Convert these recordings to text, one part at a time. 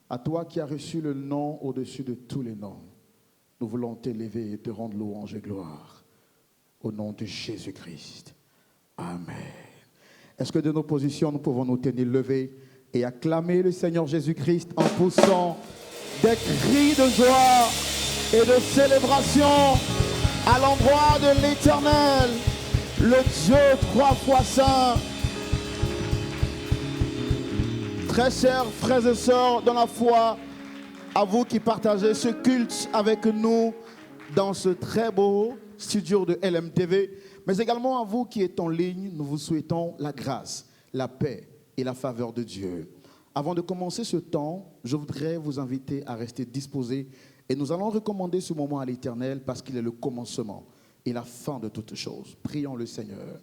À toi qui as reçu le nom au-dessus de tous les noms, nous voulons t'élever et te rendre louange et gloire. Au nom de Jésus-Christ. Amen. Est-ce que de nos positions, nous pouvons nous tenir levés et acclamer le Seigneur Jésus-Christ en poussant des cris de joie et de célébration à l'endroit de l'Éternel, le Dieu trois fois saint. Très chers frères et sœurs dans la foi, à vous qui partagez ce culte avec nous dans ce très beau studio de LMTV, mais également à vous qui êtes en ligne, nous vous souhaitons la grâce, la paix et la faveur de Dieu. Avant de commencer ce temps, je voudrais vous inviter à rester disposés et nous allons recommander ce moment à l'Éternel parce qu'il est le commencement et la fin de toutes choses. Prions le Seigneur.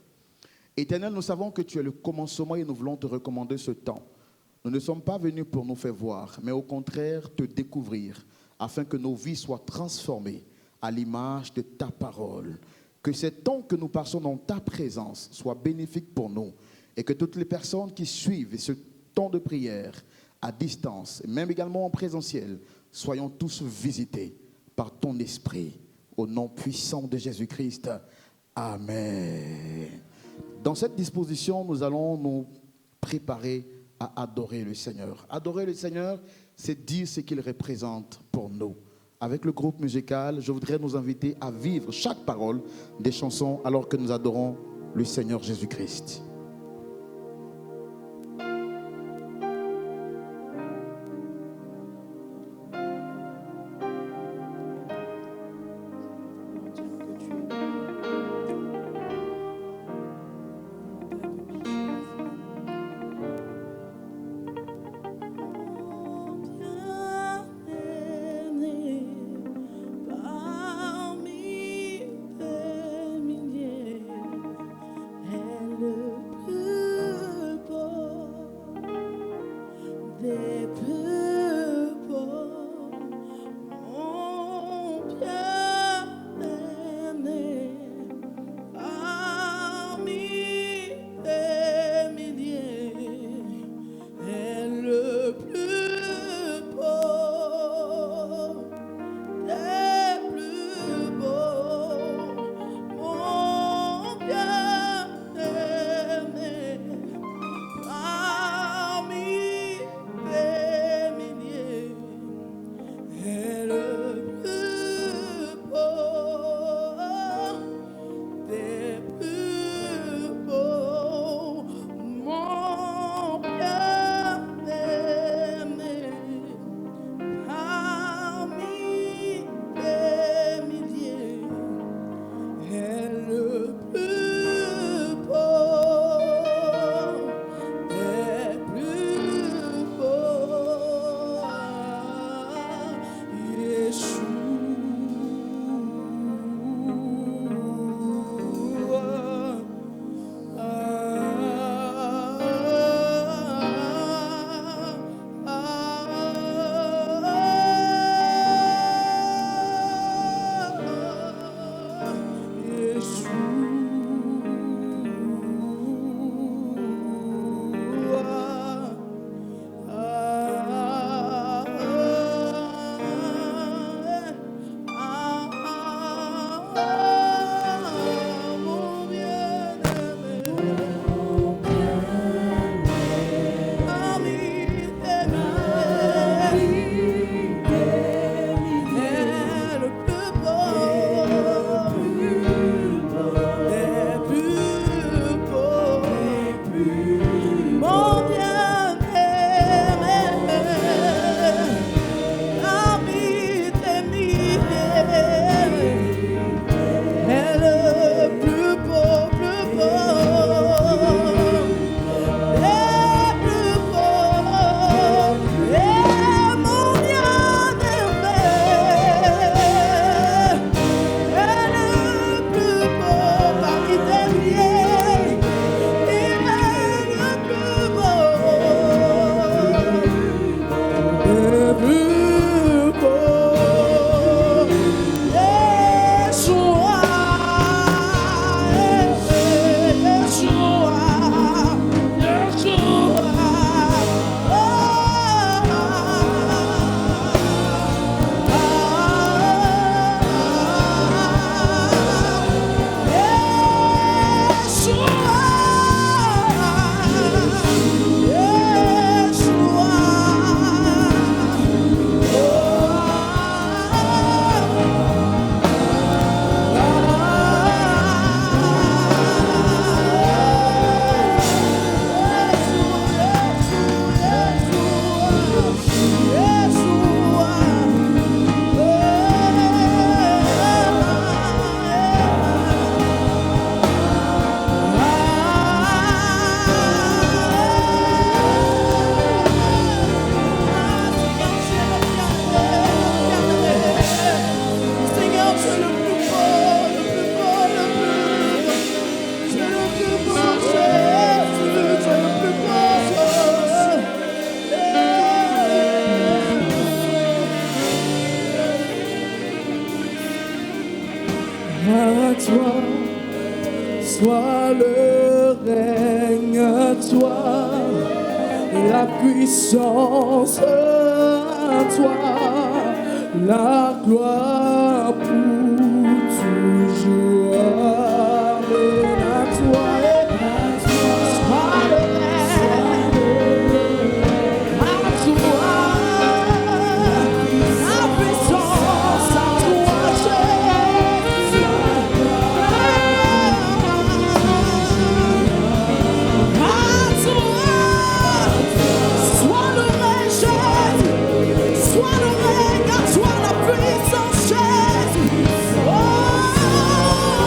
Éternel, nous savons que tu es le commencement et nous voulons te recommander ce temps. Nous ne sommes pas venus pour nous faire voir, mais au contraire te découvrir, afin que nos vies soient transformées à l'image de ta parole. Que ces temps que nous passons dans ta présence soient bénéfiques pour nous et que toutes les personnes qui suivent ce temps de prière à distance, même également en présentiel, soyons tous visités par ton esprit. Au nom puissant de Jésus-Christ. Amen. Dans cette disposition, nous allons nous préparer à adorer le Seigneur. Adorer le Seigneur, c'est dire ce qu'il représente pour nous. Avec le groupe musical, je voudrais nous inviter à vivre chaque parole des chansons alors que nous adorons le Seigneur Jésus-Christ. Le Soit le règne à toi, la puissance à toi, la gloire pour toujours. Amen à toi. Soit le règne à toi, la puissance à toi, Jésus. Sois le règne, Jésus. Sois le règne à toi, la puissance, Jésus. Oh.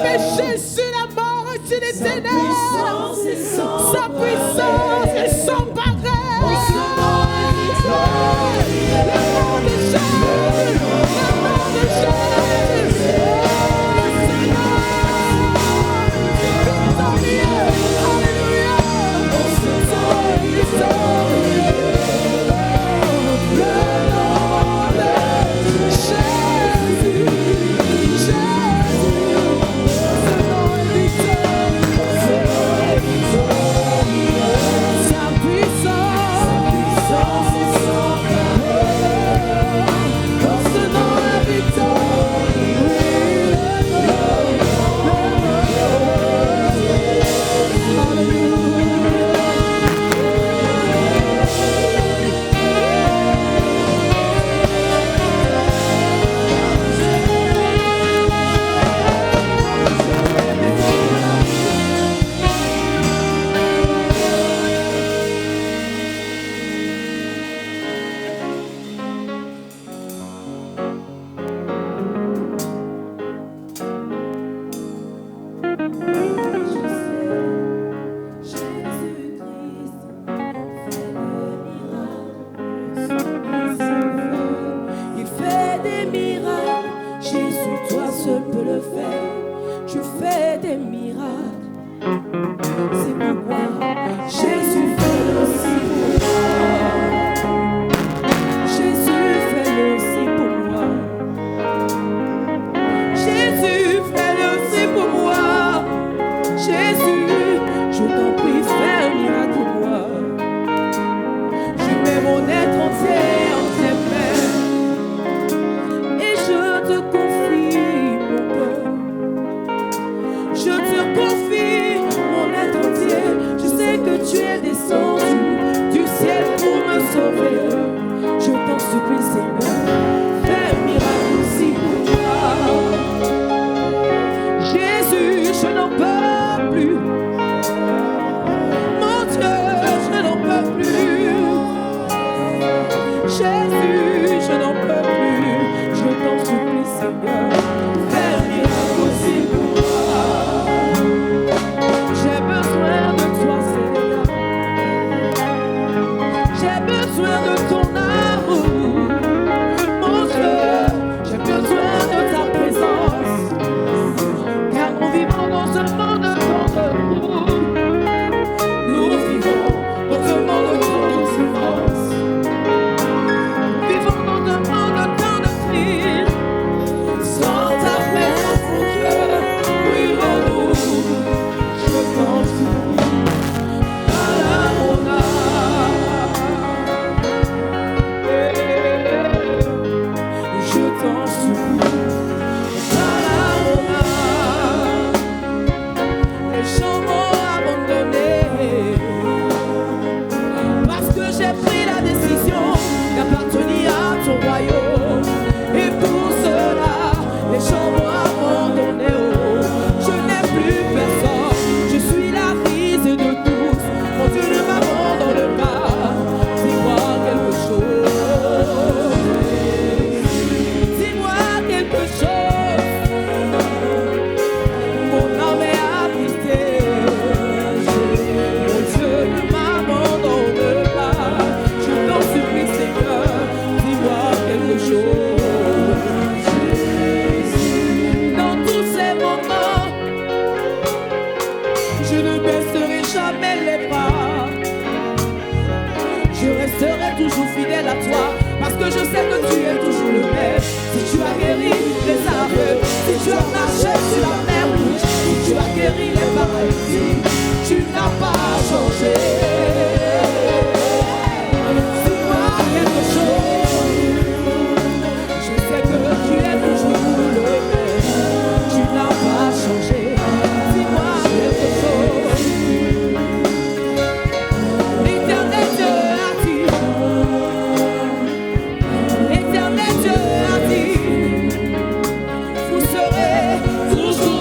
péché, sur la mort et sur les ténèbres. Sa puissance et son pareil. Le nom de Jésus, le nom de Jésus. Toujours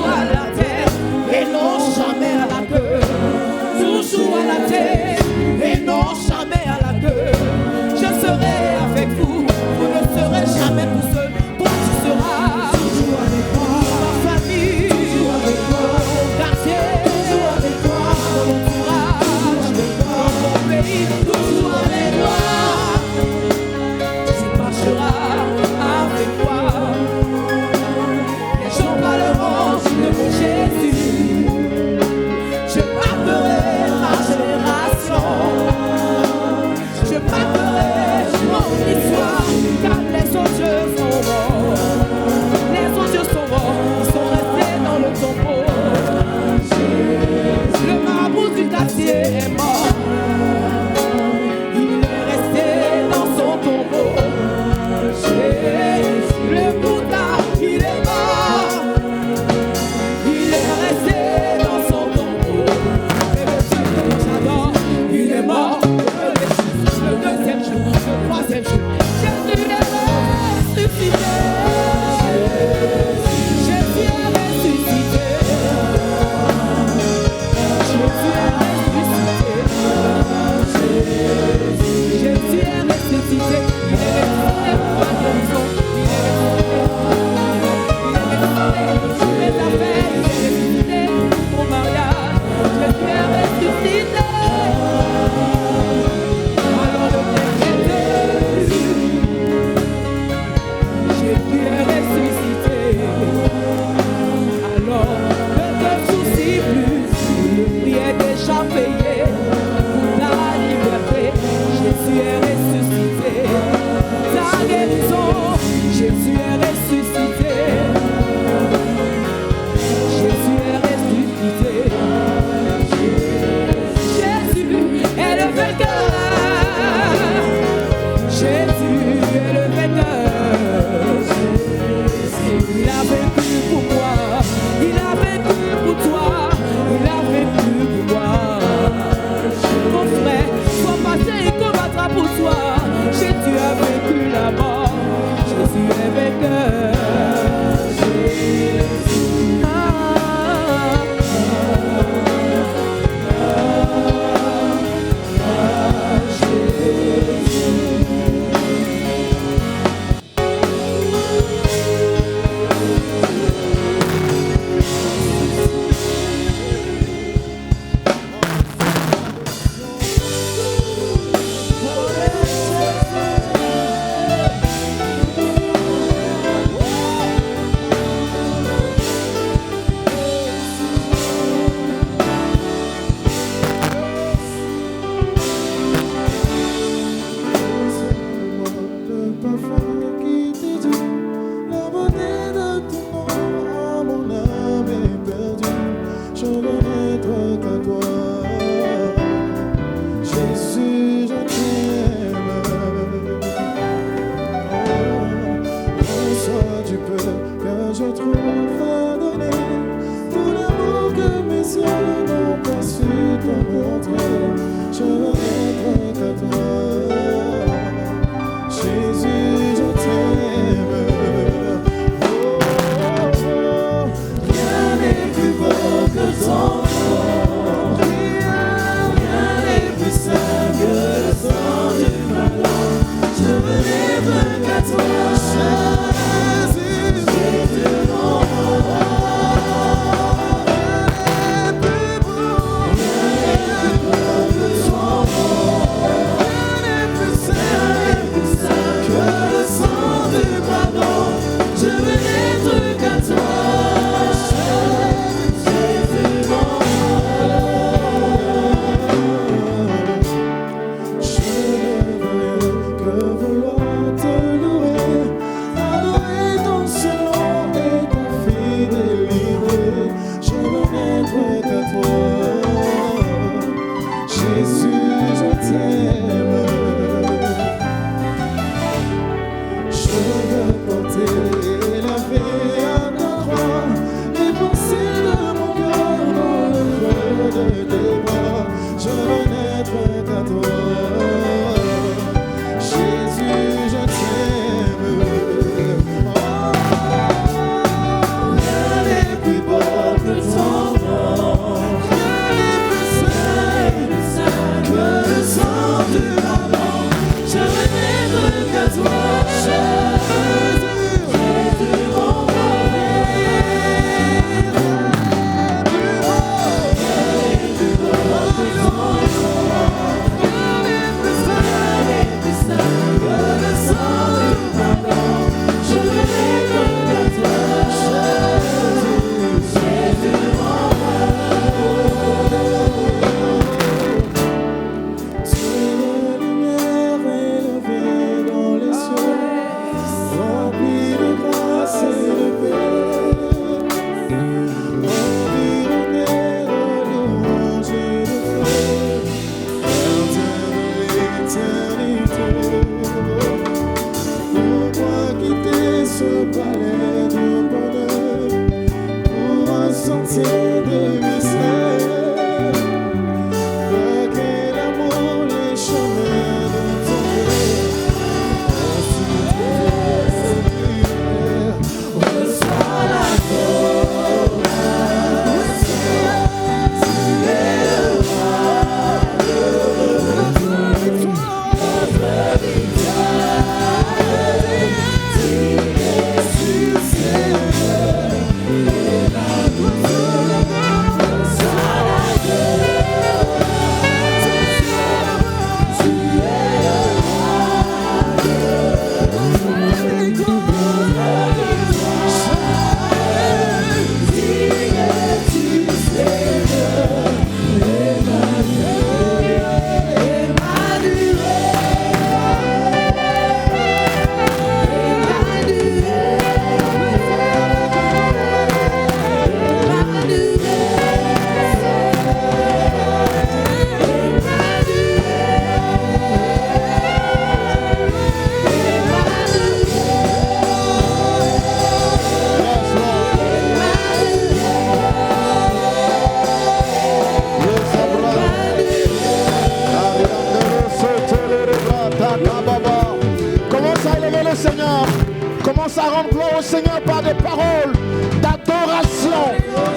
Commence à rendre gloire au Seigneur par des paroles d'adoration.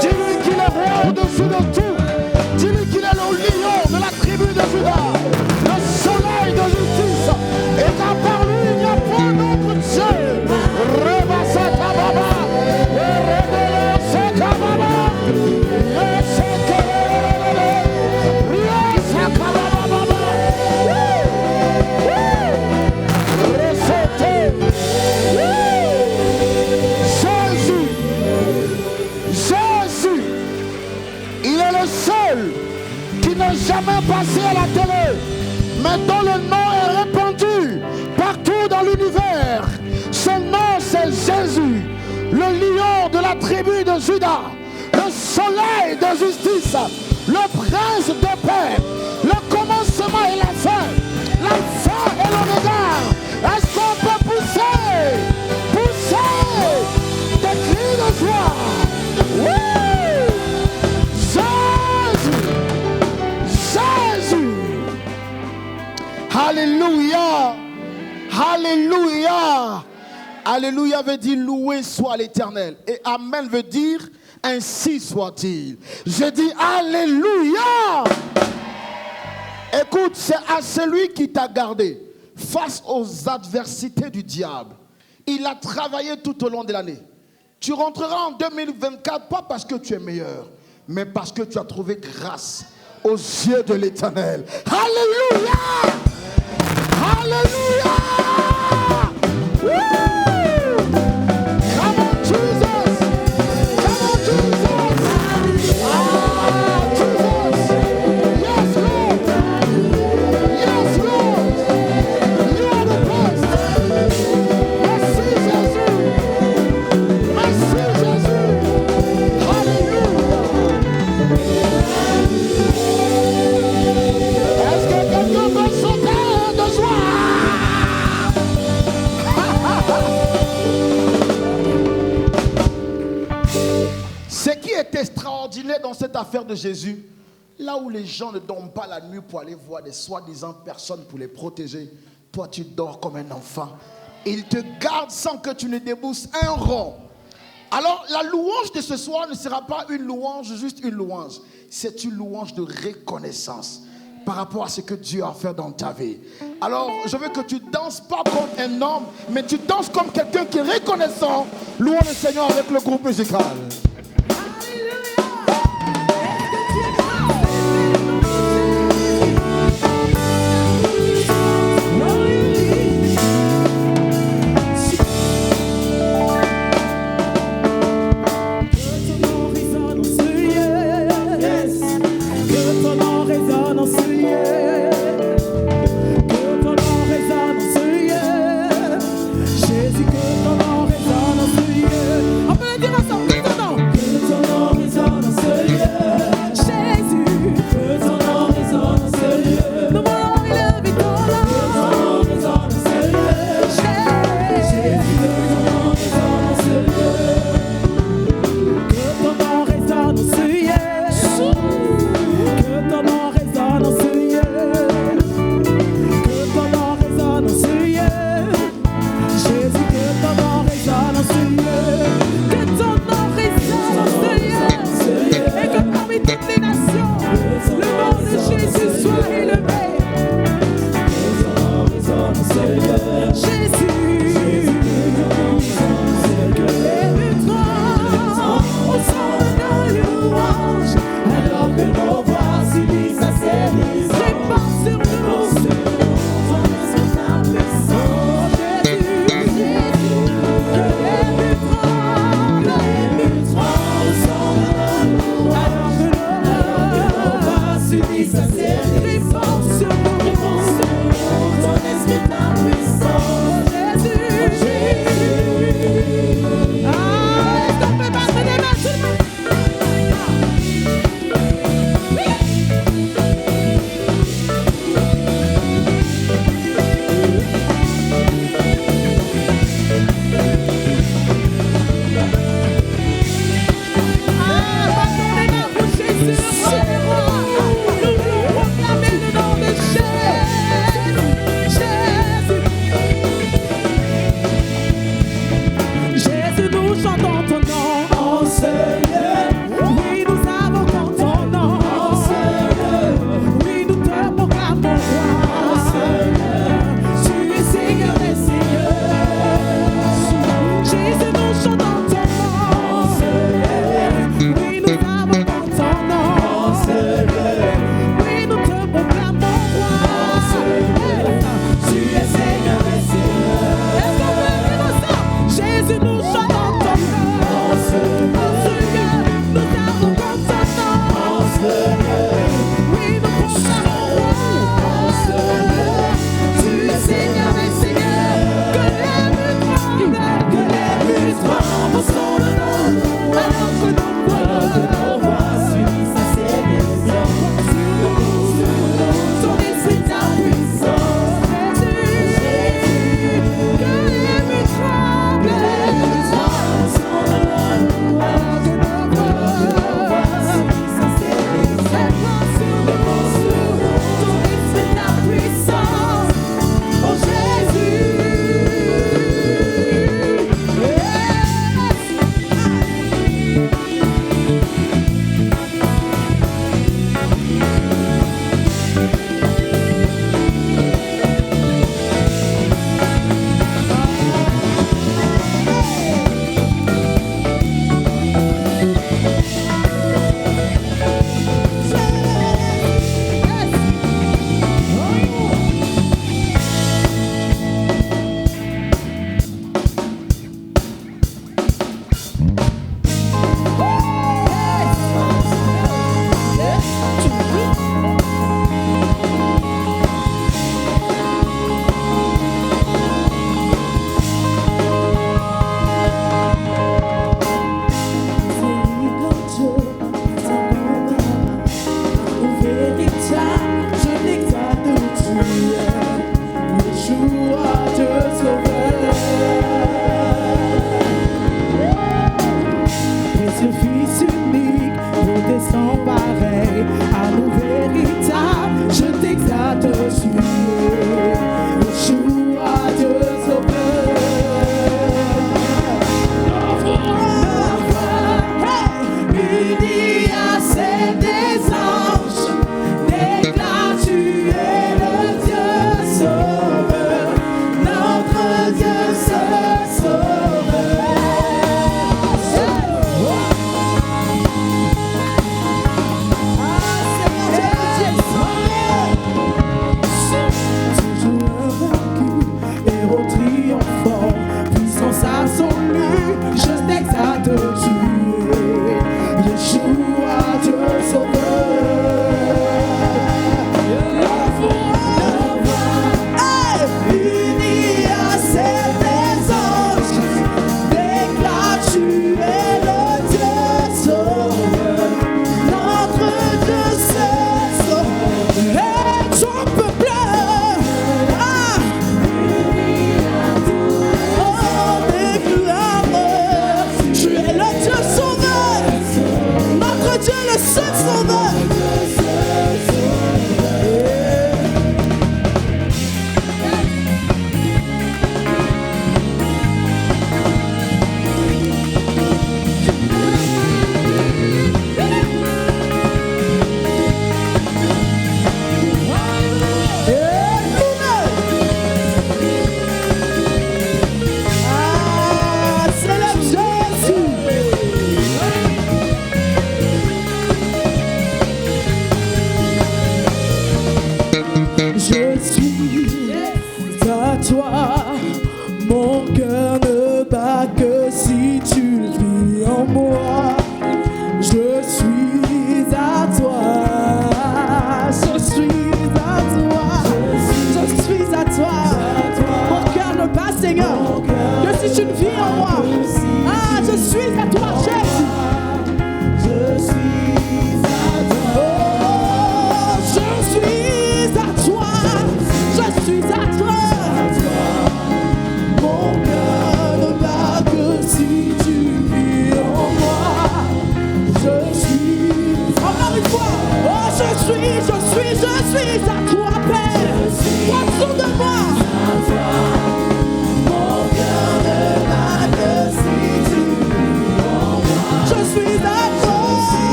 Dis-lui qu'il est roi au-dessus de tout. Dis-lui qu'il est le lion de la tribu de Juda, le soleil de justice. Et qu'à part lui, il n'y a pas d'autre Dieu. Jamais passé à la télé, mais dont le nom est répandu partout dans l'univers. Son nom c'est Jésus, le lion de la tribu de Juda, le soleil de justice, le prince de paix, le commencement et la fin et l'oméga. Est-ce qu'on peut pousser des cris de joie? Oui! Alléluia, alléluia, alléluia veut dire loué soit l'Éternel. Et amen veut dire ainsi soit-il. Je dis alléluia. Écoute, c'est à celui qui t'a gardé face aux adversités du diable. Il a travaillé tout au long de l'année. Tu rentreras en 2024 pas parce que tu es meilleur, mais parce que tu as trouvé grâce aux yeux de l'Éternel. Alléluia. Hallelujah! Woo! Come on, Jesus! Come on, Jesus! Ah, Jesus! Yes, Lord! Yes, Lord! You are the best! Merci, Jésus! Merci, Jésus! Hallelujah! Est-ce que quelqu'un peut sauter de joie? Ce qui est extraordinaire dans cette affaire de Jésus, là où les gens ne dorment pas la nuit pour aller voir des soi-disant personnes pour les protéger, toi tu dors comme un enfant. Il te garde sans que tu ne débousses un rond. Alors, la louange de ce soir ne sera pas une louange, juste une louange. C'est une louange de reconnaissance par rapport à ce que Dieu a fait dans ta vie. Alors, je veux que tu danses pas comme un homme, mais tu danses comme quelqu'un qui est reconnaissant. Louons le Seigneur avec le groupe musical.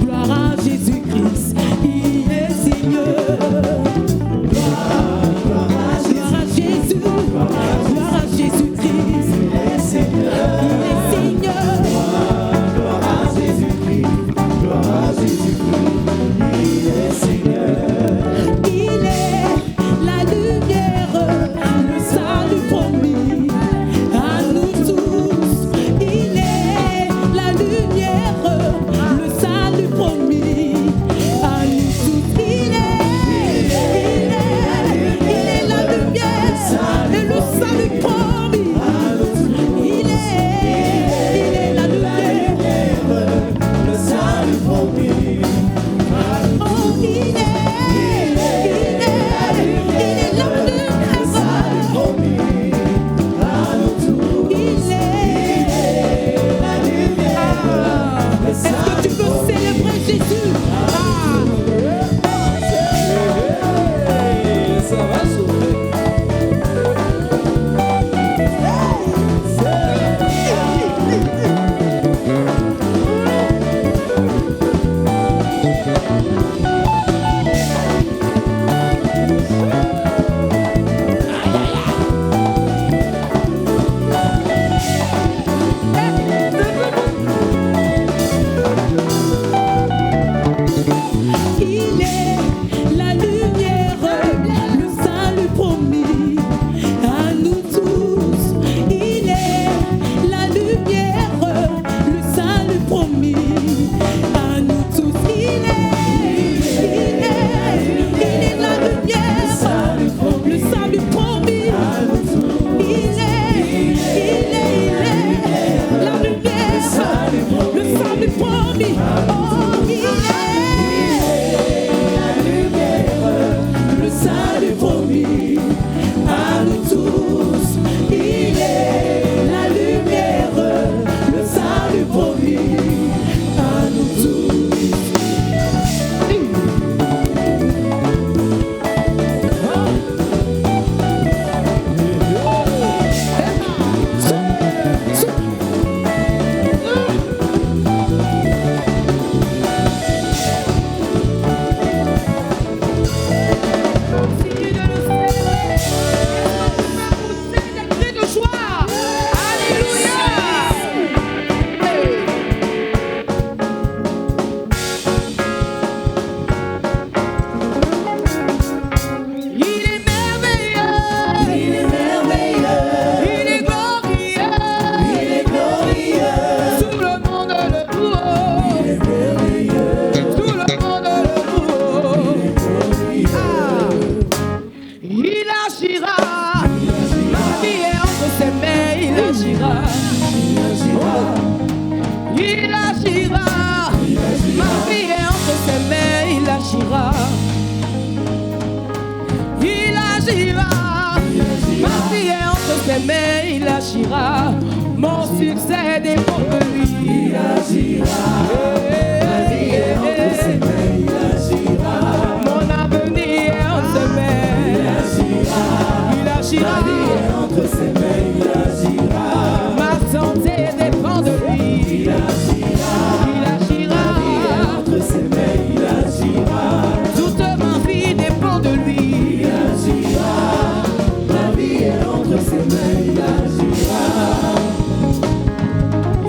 Gloire à Jésus-Christ, il agira. Mon succès dépend de lui. Il agira. Ma vie est entre ses mains. Il agira. Mon avenir est entre ses mains. Il agira. Il agira. Ma vie est entre ses mains. Il agira. Ma santé dépend de lui. Il agira. Il agira. Ma vie est entre ses mains. Il agira. Toute ma vie dépend de lui. Il agira. Ma vie est entre ses mains. Il agira.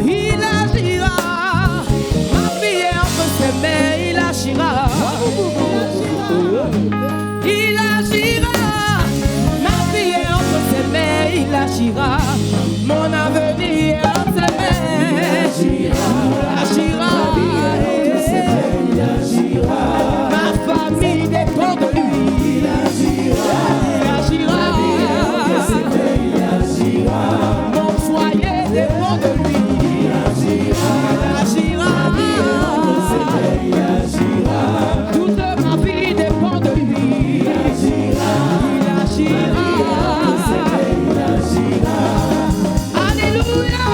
Il agira, ma vie est entre ses mains, il agira. Il agira, ma vie est entre ses mains, il agira. Mon avenir est entre ses mains, il agira. Il agira, ma famille dépend de lui. Il agira, il agira. Mon foyer dépend de lui. Il agira, il agira. Toute ma vie dépend de lui. Il agira, il agira. Alléluia.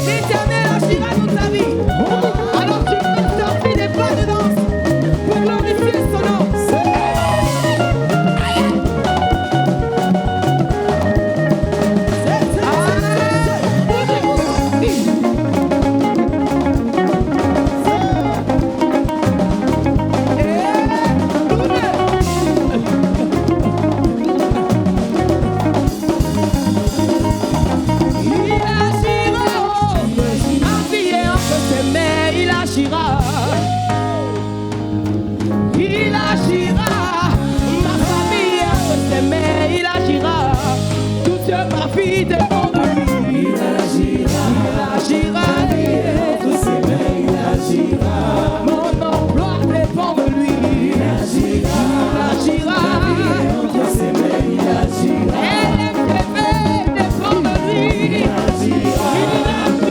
L'Éternel agira dans ta vie. Alors tu peux sortir des pas de danse pour glorifier son nom. Il agira, ma famille est entre ses mains, il agira. Toute ma vie dépend de lui. Il agira, entre ses mains, il agira. Mon emploi dépend de lui. Il agira, entre ses mains, il agira. LMTV dépend de lui. Il agira, entre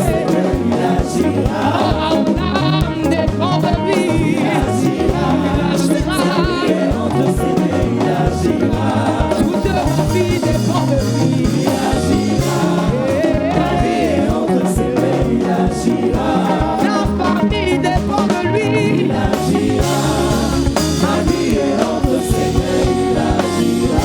ses mains, il agira. Dépend de lui. Il agira, entre ses mains, il agira. Toute ma vie dépend de lui. Il agira, ma vie est entre ses mains, il agira. La famille dépend de lui. Il agira, ma vie est entre ses mains, il agira.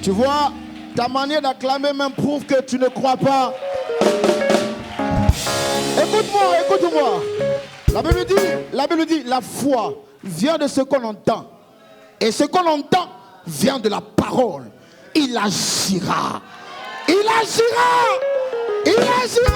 Tu vois, ta manière d'acclamer même prouve que tu ne crois pas. Écoute-moi. La Bible dit, la foi vient de ce qu'on entend. Et ce qu'on entend vient de la parole. Il agira. Il agira. Il agira.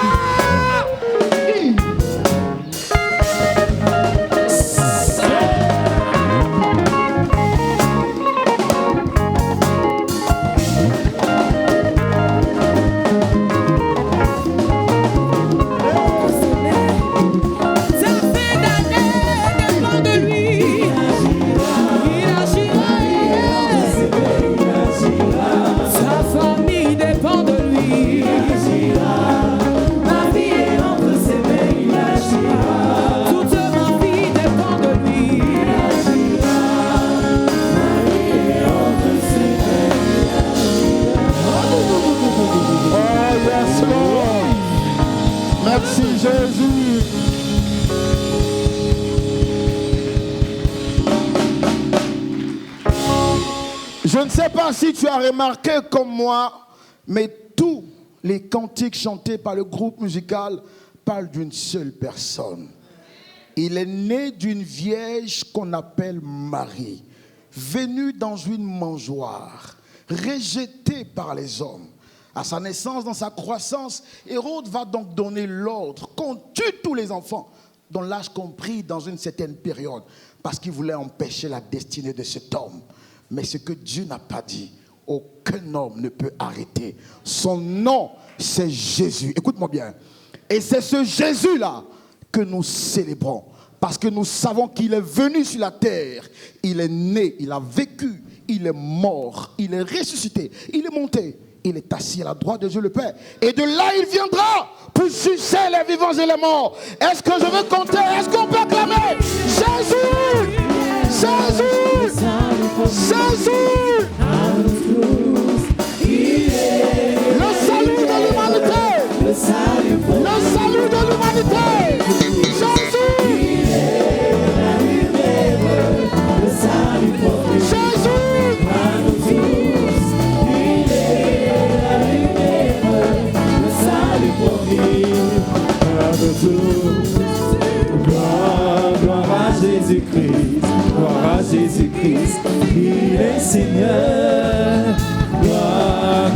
Merci Jésus. Je ne sais pas si tu as remarqué comme moi, mais tous les cantiques chantés par le groupe musical parlent d'une seule personne. Il est né d'une vierge qu'on appelle Marie, venue dans une mangeoire. rejeté par les hommes. À sa naissance, dans sa croissance, Hérode va donc donner l'ordre qu'on tue tous les enfants, dont l'âge compris dans une certaine période, parce qu'il voulait empêcher la destinée de cet homme. Mais ce que Dieu n'a pas dit, aucun homme ne peut arrêter. Son nom, c'est Jésus. Écoute-moi bien. Et c'est ce Jésus-là que nous célébrons. Parce que nous savons qu'il est venu sur la terre. Il est né, il a vécu, il est mort, il est ressuscité, il est monté. Il est assis à la droite de Dieu le Père. Et de là, il viendra pour juger les vivants et les morts. Est-ce que je veux compter? Est-ce qu'on peut acclamer Jésus? Jésus! Jésus! Le salut de l'humanité! Le salut de l'humanité! Jésus! Gloire à Jésus-Christ, gloire à Jésus-Christ, il est Seigneur.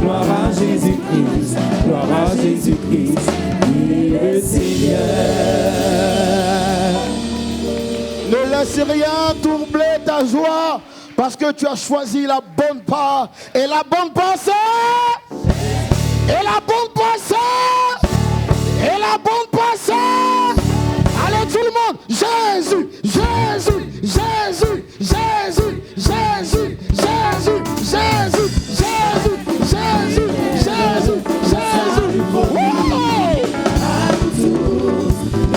Gloire à Jésus-Christ, gloire à Jésus-Christ, il est Seigneur. Ne laisse rien troubler ta joie, parce que tu as choisi la bonne part. Et la bonne part c'est... Et la bonne part c'est... Et la bonne part c'est... Allez tout le monde, Jésus, Jésus, Jésus, Jésus, Jésus, Jésus, Jésus, Jésus, Jésus, Jésus, Jésus. Wow!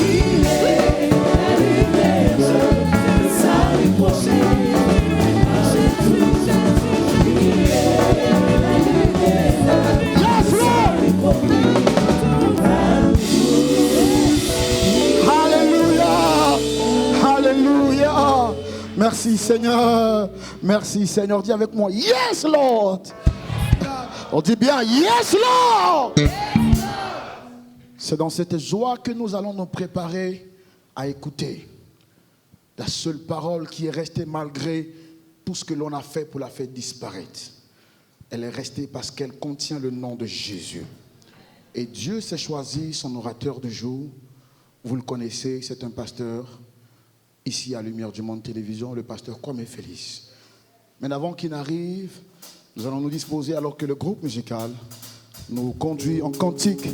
Il est la lumière, le salut prochain. Il est la lumière, Yes, Lord! Alléluia. Merci Seigneur. Merci Seigneur. Dis avec moi, yes Lord. On dit bien, yes Lord. C'est dans cette joie que nous allons nous préparer à écouter la seule parole qui est restée malgré tout ce que l'on a fait pour la faire disparaître. Elle est restée parce qu'elle contient le nom de Jésus. Et Dieu s'est choisi son orateur du jour. Vous le connaissez, c'est un pasteur ici à Lumière du Monde Télévision, le pasteur Kwame Félix. Mais avant qu'il n'arrive, nous allons nous disposer alors que le groupe musical nous conduit en cantique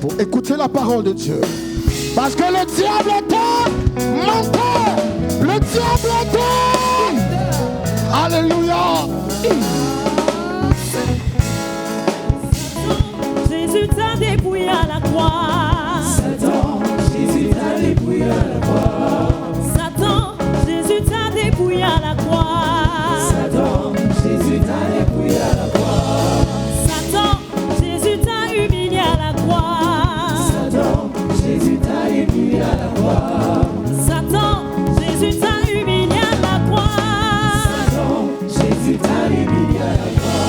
pour écouter la parole de Dieu. Parce que le diable était menteur, le diable était... Alléluia. Jésus t'a dépouillé à la croix. Satan, Jésus t'a dépouillé à la croix. Satan, Jésus t'a dépouillé à la croix. Satan, Jésus t'a dépouillé à la croix. Satan, Jésus t'a humilié à la croix. Satan, Jésus t'a humilié à la croix. Satan, Jésus t'a humilié à la croix. Satan, Jésus t'a humilié à la croix.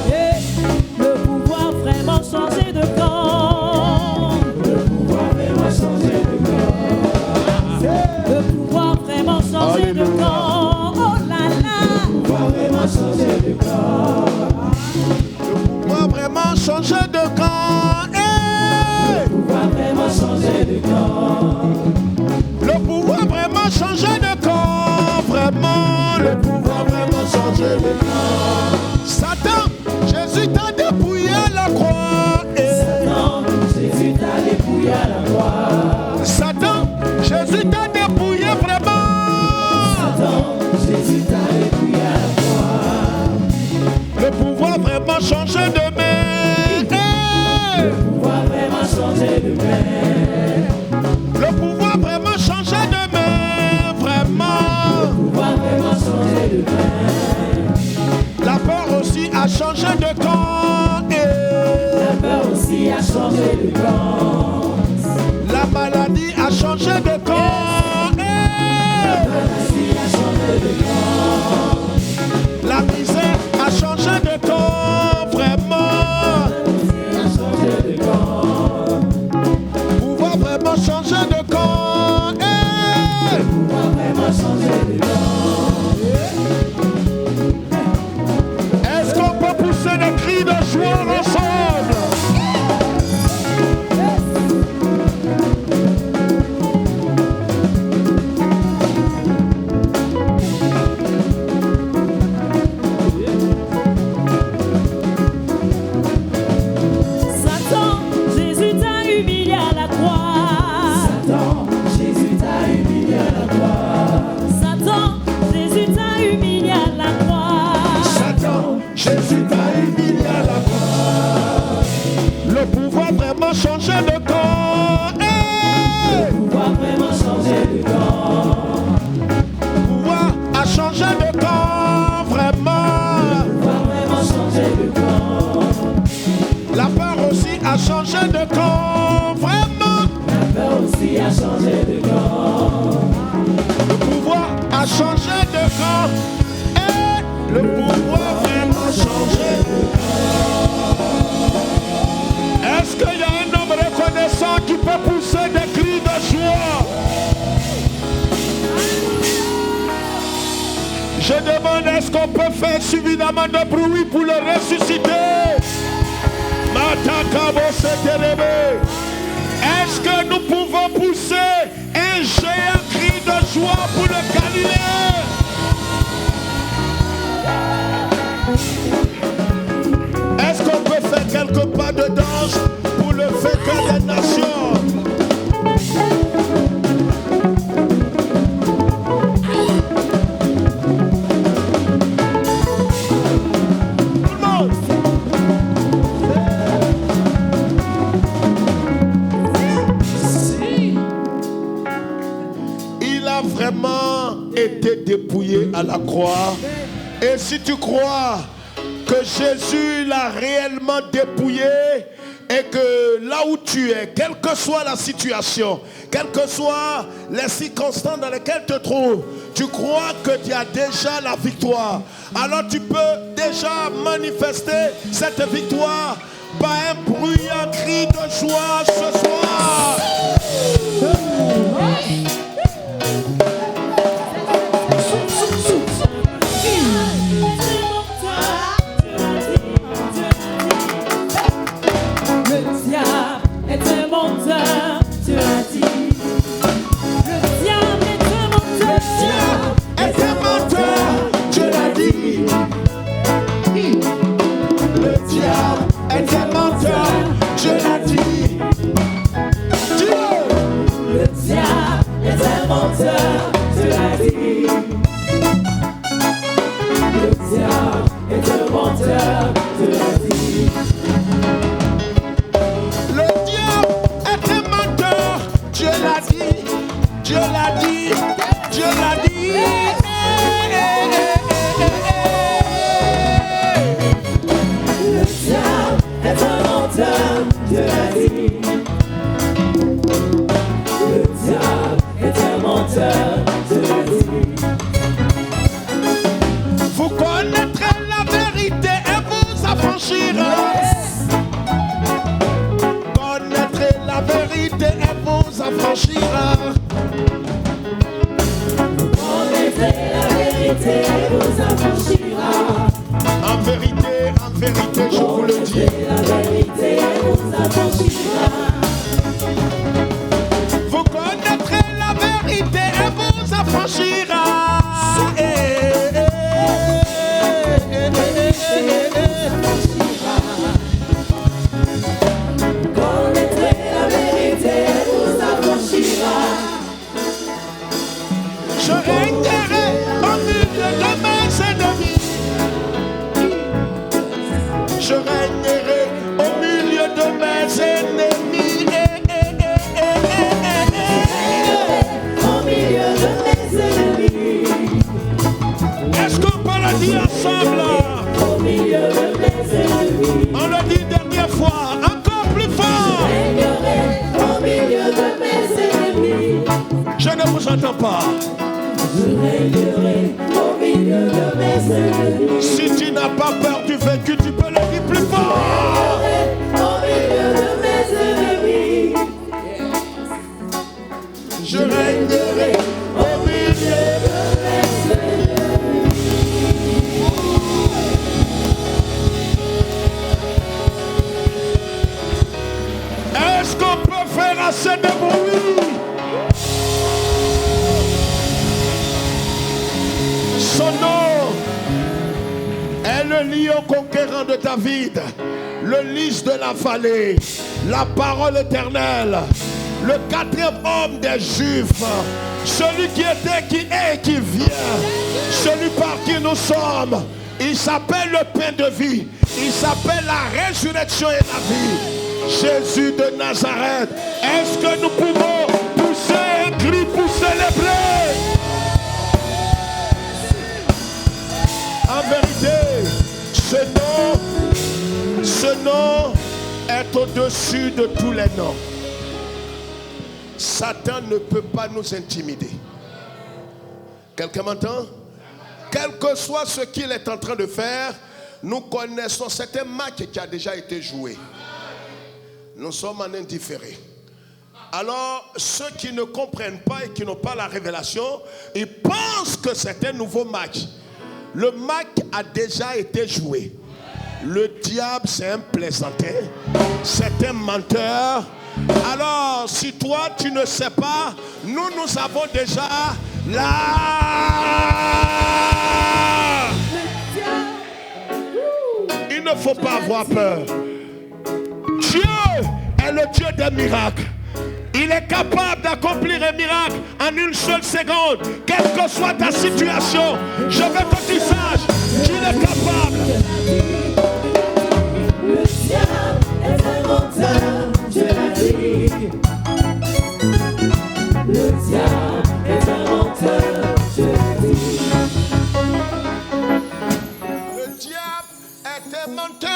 Et le pouvoir vraiment changer de camp. Le pouvoir vraiment changer de corps. Le pouvoir vraiment changer de camp. Oh là là. Le pouvoir vraiment changer de corps. Le pouvoir vraiment changer de camp. Le pouvoir vraiment changer de corps. Le pouvoir vraiment changer de camp. Vraiment, le pouvoir vraiment changer de camp. Satan, Jésus t'a dépouillé à la croix. Satan, Jésus t'a dépouillé à la croix. Satan, Jésus t'a dépouillé vraiment. Satan, Jésus t'a dépouillé à la croix. Le pouvoir vraiment changer de main. Le pouvoir vraiment changer de main. Le pouvoir vraiment changer de main. Vraiment. Le pouvoir vraiment changer de main. La peur aussi a changé de camp. La peur aussi a changé de camp. La maladie a changé de camp. La maladie a changé de camp. La misère a changé de camp. Vraiment. A changé de camp. Pouvoir vraiment changer de camp. Le pouvoir vraiment changer de camp. Est-ce qu'on a changé de camp. Et le pouvoir vraiment changé de camp. Est-ce qu'il y a un homme reconnaissant qui peut pousser des cris de joie? Je demande, est-ce qu'on peut faire suffisamment de bruit pour le ressusciter? Est-ce que nous pouvons pousser un géant cri de joie pour le Galilée? Est-ce qu'on peut faire quelques pas de danse pour le vainqueur des nations? Été dépouillé à la croix. Et si tu crois que Jésus l'a réellement dépouillé et que là où tu es, quelle que soit la situation, quelles que soient les circonstances dans lesquelles tu te trouves, tu crois que tu as déjà la victoire, alors tu peux déjà manifester cette victoire par un bruyant cri de joie ce soir. Vous connaîtrez la vérité et vous affranchirez. Connaîtrez la vérité et vous affranchira. Connaîtrez la vérité et vous affranchira. En vérité, je vous le dis. La vérité et vous affranchira. Vous connaîtrez la vérité et vous affranchira. Je régnerai au milieu de mes ennemis. Je régnerai au milieu de mes ennemis. Au milieu de mes ennemis. Est-ce qu'on peut le dire ensemble? Au milieu de mes ennemis. On le dit une dernière fois, encore plus fort. Je régnerai au milieu de mes ennemis. Je ne vous entends pas. Je régnerai au milieu de mes ennemis. Si tu n'as pas peur du vaincu, tu peux le dire plus fort. Je régnerai au milieu de mes ennemis. Est-ce qu'on peut faire assez de bruit? Son nom est le lion conquérant de David, le lys de la vallée, la parole éternelle, le quatrième homme des Juifs, celui qui était, qui est et qui vient, celui par qui nous sommes. Il s'appelle le pain de vie, il s'appelle la résurrection et la vie, Jésus de Nazareth. Est-ce que nous pouvons pousser un cri pour célébrer? En vérité, ce nom est au-dessus de tous les noms. Satan ne peut pas nous intimider. Quelqu'un m'entend? Quel que soit ce qu'il est en train de faire, nous connaissons, c'est un match qui a déjà été joué. Nous sommes en indifféré. Alors, ceux qui ne comprennent pas et qui n'ont pas la révélation, ils pensent que c'est un nouveau match. Le match a déjà été joué. Le diable, c'est un plaisantin, c'est un menteur. Alors, si toi, tu ne sais pas, nous avons déjà la... Il ne faut pas avoir peur. Dieu est le Dieu des miracles. Il est capable d'accomplir un miracle en une seule seconde. Quelle que soit ta situation, je veux que tu saches qu'il est capable. Le diable est un menteur, je l'ai dit. Le diable est un menteur, je l'ai dit. Le diable est un menteur.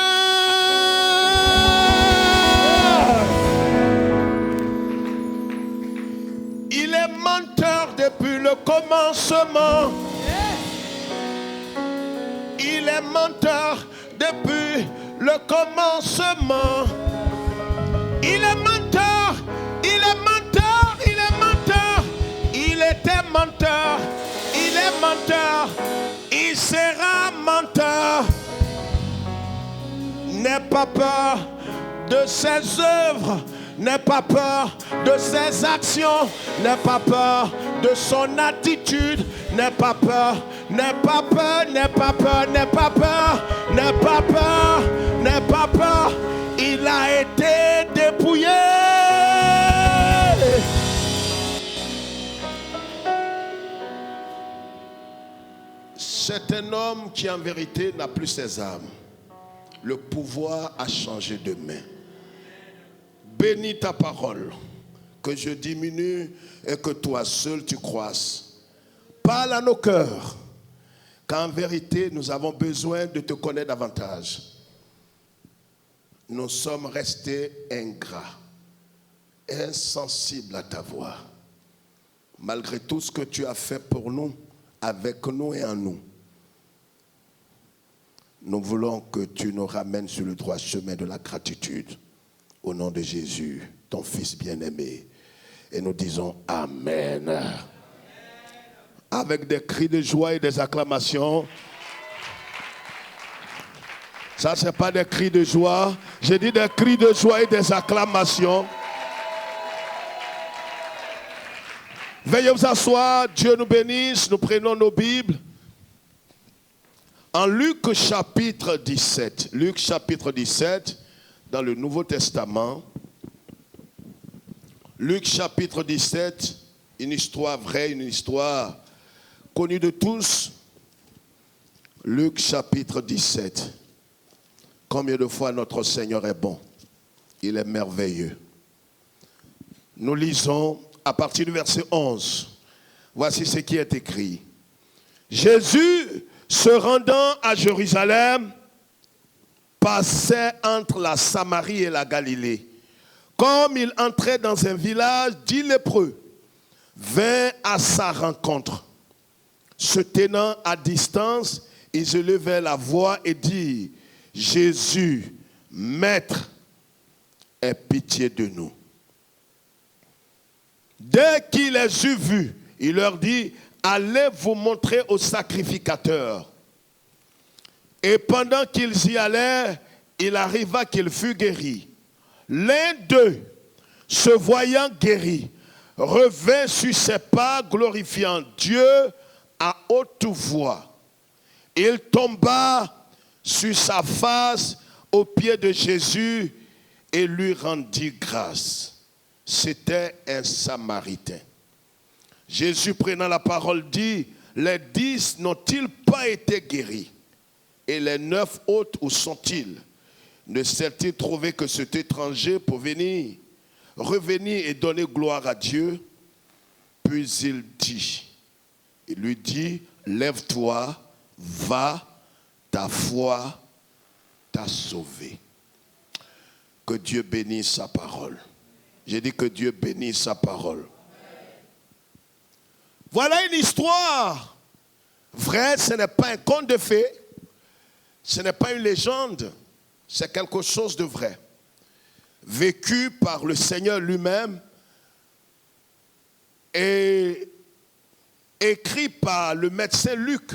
Il est menteur depuis le commencement. Il est menteur depuis le commencement. Il est menteur. Il est menteur. Il est menteur. Il était menteur. Il est menteur. Il sera menteur. N'aie pas peur de ses œuvres. N'aie pas peur de ses actions. N'aie pas peur de son attitude. N'aie pas peur. N'aie pas peur. N'aie pas peur. N'aie pas peur. N'aie pas peur. N'aie pas peur. Il a été dépouillé. C'est un homme qui en vérité n'a plus ses armes. Le pouvoir a changé de main. Bénis ta parole, que je diminue et que toi seul tu croisses. Parle à nos cœurs, qu'en vérité nous avons besoin de te connaître davantage. Nous sommes restés ingrats, insensibles à ta voix. Malgré tout ce que tu as fait pour nous, avec nous et en nous, nous voulons que tu nous ramènes sur le droit chemin de la gratitude. Au nom de Jésus, ton Fils bien-aimé. Et nous disons Amen. Avec des cris de joie et des acclamations. Ça, ce n'est pas des cris de joie. J'ai dit des cris de joie et des acclamations. Veuillez vous asseoir. Dieu nous bénisse. Nous prenons nos Bibles. En Luc chapitre 17. Luc chapitre 17. Dans le Nouveau Testament, Luc chapitre 17, une histoire vraie, une histoire connue de tous. Luc chapitre 17. Combien de fois notre Seigneur est bon? Il est merveilleux. Nous lisons à partir du verset 11. Voici ce qui est écrit. Jésus, se rendant à Jérusalem, passait entre la Samarie et la Galilée. Comme il entrait dans un village, 10 lépreux vinrent à sa rencontre. Se tenant à distance, ils élevaient la voix et dirent, Jésus, Maître, aie pitié de nous. Dès qu'il les eut vus, il leur dit, allez vous montrer au sacrificateur. Et pendant qu'ils y allaient, il arriva qu'il fut guéri. L'un d'eux, se voyant guéri, revint sur ses pas, glorifiant Dieu à haute voix. Il tomba sur sa face aux pieds de Jésus et lui rendit grâce. C'était un Samaritain. Jésus, prenant la parole, dit, les 10 n'ont-ils pas été guéris? Et les 9 autres, où sont-ils? Ne s'est-il trouvé que cet étranger pour revenir et donner gloire à Dieu? Puis il lui dit, lève-toi, va, ta foi t'a sauvé. Que Dieu bénisse sa parole. J'ai dit que Dieu bénisse sa parole. Voilà une histoire vraie, ce n'est pas un conte de fées, ce n'est pas une légende, c'est quelque chose de vrai, vécu par le Seigneur lui-même et écrit par le médecin Luc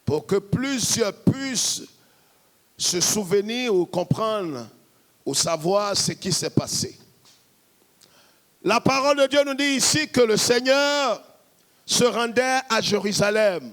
pour que plusieurs puissent se souvenir ou comprendre ou savoir ce qui s'est passé. La parole de Dieu nous dit ici que le Seigneur se rendait à Jérusalem.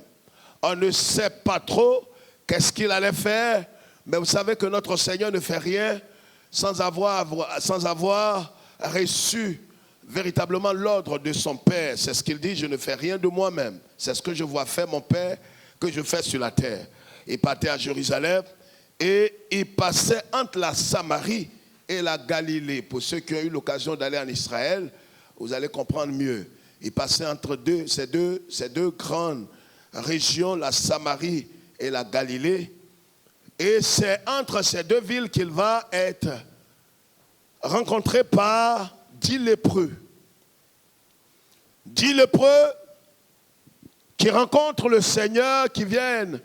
On ne sait pas trop qu'est-ce qu'il allait faire, mais vous savez que notre Seigneur ne fait rien sans avoir reçu véritablement l'ordre de son Père. C'est ce qu'il dit, je ne fais rien de moi-même. C'est ce que je vois faire mon Père, que je fais sur la terre. Il partait à Jérusalem et il passait entre la Samarie et la Galilée. Pour ceux qui ont eu l'occasion d'aller en Israël, vous allez comprendre mieux. Il passait entre ces deux grandes régions, la Samarie et la Galilée. Et c'est entre ces deux villes qu'il va être rencontré par 10 lépreux. 10 lépreux qui rencontrent le Seigneur, qui viennent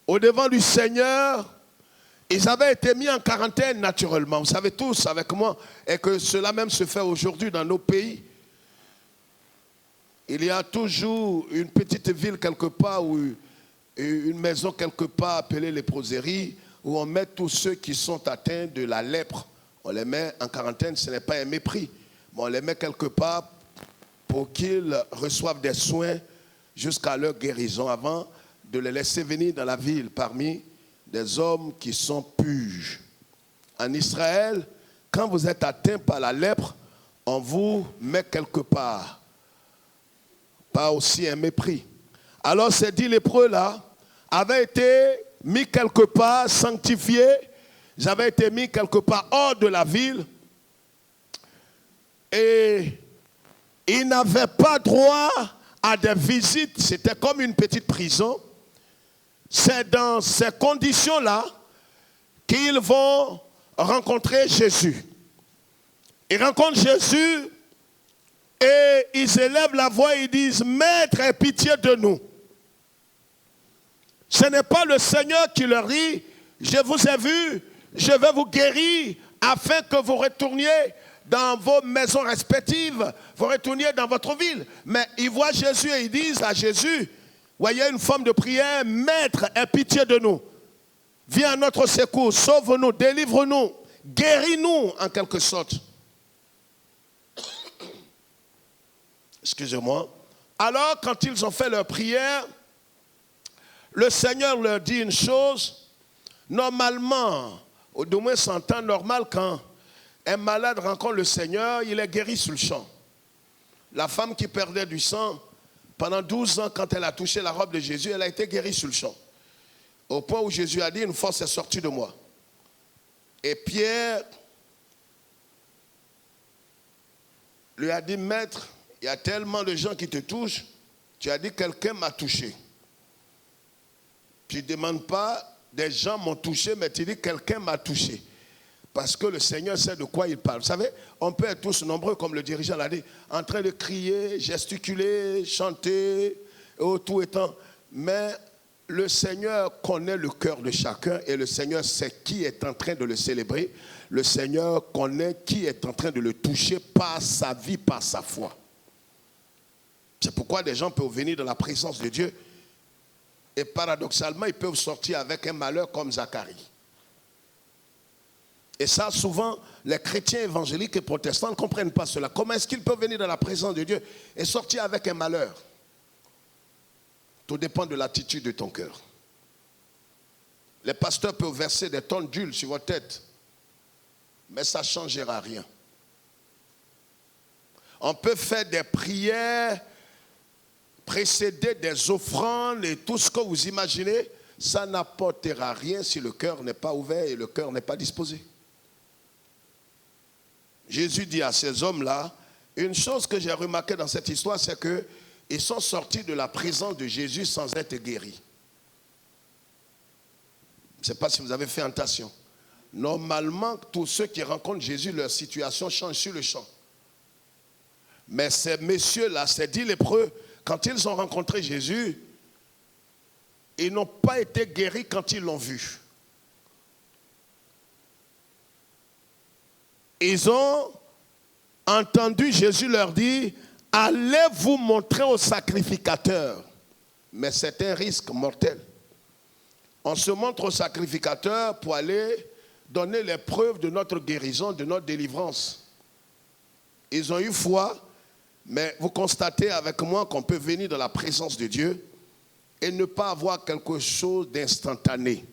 au devant du Seigneur. Ils avaient été mis en quarantaine naturellement. Vous savez tous avec moi, et que cela même se fait aujourd'hui dans nos pays. Il y a toujours une petite ville quelque part, ou une maison quelque part appelée léproserie, où on met tous ceux qui sont atteints de la lèpre. On les met en quarantaine, ce n'est pas un mépris. Mais on les met quelque part pour qu'ils reçoivent des soins jusqu'à leur guérison, avant de les laisser venir dans la ville parmi des hommes qui sont purs. En Israël, quand vous êtes atteint par la lèpre, on vous met quelque part. Pas aussi un mépris. Alors ces 10 lépreux-là avaient été mis quelque part, sanctifiés. Ils avaient été mis quelque part hors de la ville. Et ils n'avaient pas droit à des visites. C'était comme une petite prison. C'est dans ces conditions-là qu'ils vont rencontrer Jésus. Ils rencontrent Jésus et ils élèvent la voix et ils disent « Maître, aie pitié de nous ». Ce n'est pas le Seigneur qui leur dit « Je vous ai vu, je vais vous guérir afin que vous retourniez dans vos maisons respectives, vous retourniez dans votre ville ». Mais ils voient Jésus et ils disent à Jésus « Voyez une forme de prière, Maître, aie pitié de nous. Viens à notre secours, sauve-nous, délivre-nous, guéris-nous en quelque sorte. » Excusez-moi. Alors, quand ils ont fait leur prière, le Seigneur leur dit une chose. Normalement, ou du moins c'est en temps normal, quand un malade rencontre le Seigneur, il est guéri sur le champ. La femme qui perdait du sang, pendant 12 ans, quand elle a touché la robe de Jésus, elle a été guérie sur le champ. Au point où Jésus a dit, une force est sortie de moi. Et Pierre lui a dit, Maître, il y a tellement de gens qui te touchent, tu as dit, quelqu'un m'a touché. Tu ne demandes pas, des gens m'ont touché, mais tu dis, quelqu'un m'a touché. Parce que le Seigneur sait de quoi il parle. Vous savez, on peut être tous nombreux, comme le dirigeant l'a dit, en train de crier, gesticuler, chanter, tout étant. Mais le Seigneur connaît le cœur de chacun et le Seigneur sait qui est en train de le célébrer. Le Seigneur connaît qui est en train de le toucher par sa vie, par sa foi. C'est pourquoi des gens peuvent venir dans la présence de Dieu et paradoxalement, ils peuvent sortir avec un malheur comme Zacharie. Et ça, souvent, les chrétiens évangéliques et protestants ne comprennent pas cela. Comment est-ce qu'ils peuvent venir dans la présence de Dieu et sortir avec un malheur? Tout dépend de l'attitude de ton cœur. Les pasteurs peuvent verser des tonnes d'huile sur votre tête, mais ça ne changera rien. On peut faire des prières, précéder des offrandes et tout ce que vous imaginez, ça n'apportera rien si le cœur n'est pas ouvert et le cœur n'est pas disposé. Jésus dit à ces hommes-là, une chose que j'ai remarqué dans cette histoire, c'est qu'ils sont sortis de la présence de Jésus sans être guéris. Je ne sais pas si vous avez fait attention. Normalement, tous ceux qui rencontrent Jésus, leur situation change sur le champ. Mais ces messieurs-là, ces 10 lépreux, quand ils ont rencontré Jésus, ils n'ont pas été guéris quand ils l'ont vu. Ils ont entendu Jésus leur dire, allez vous montrer au sacrificateur. Mais c'est un risque mortel. On se montre au sacrificateur pour aller donner les preuves de notre guérison, de notre délivrance. Ils ont eu foi, mais vous constatez avec moi qu'on peut venir dans la présence de Dieu et ne pas avoir quelque chose d'instantané.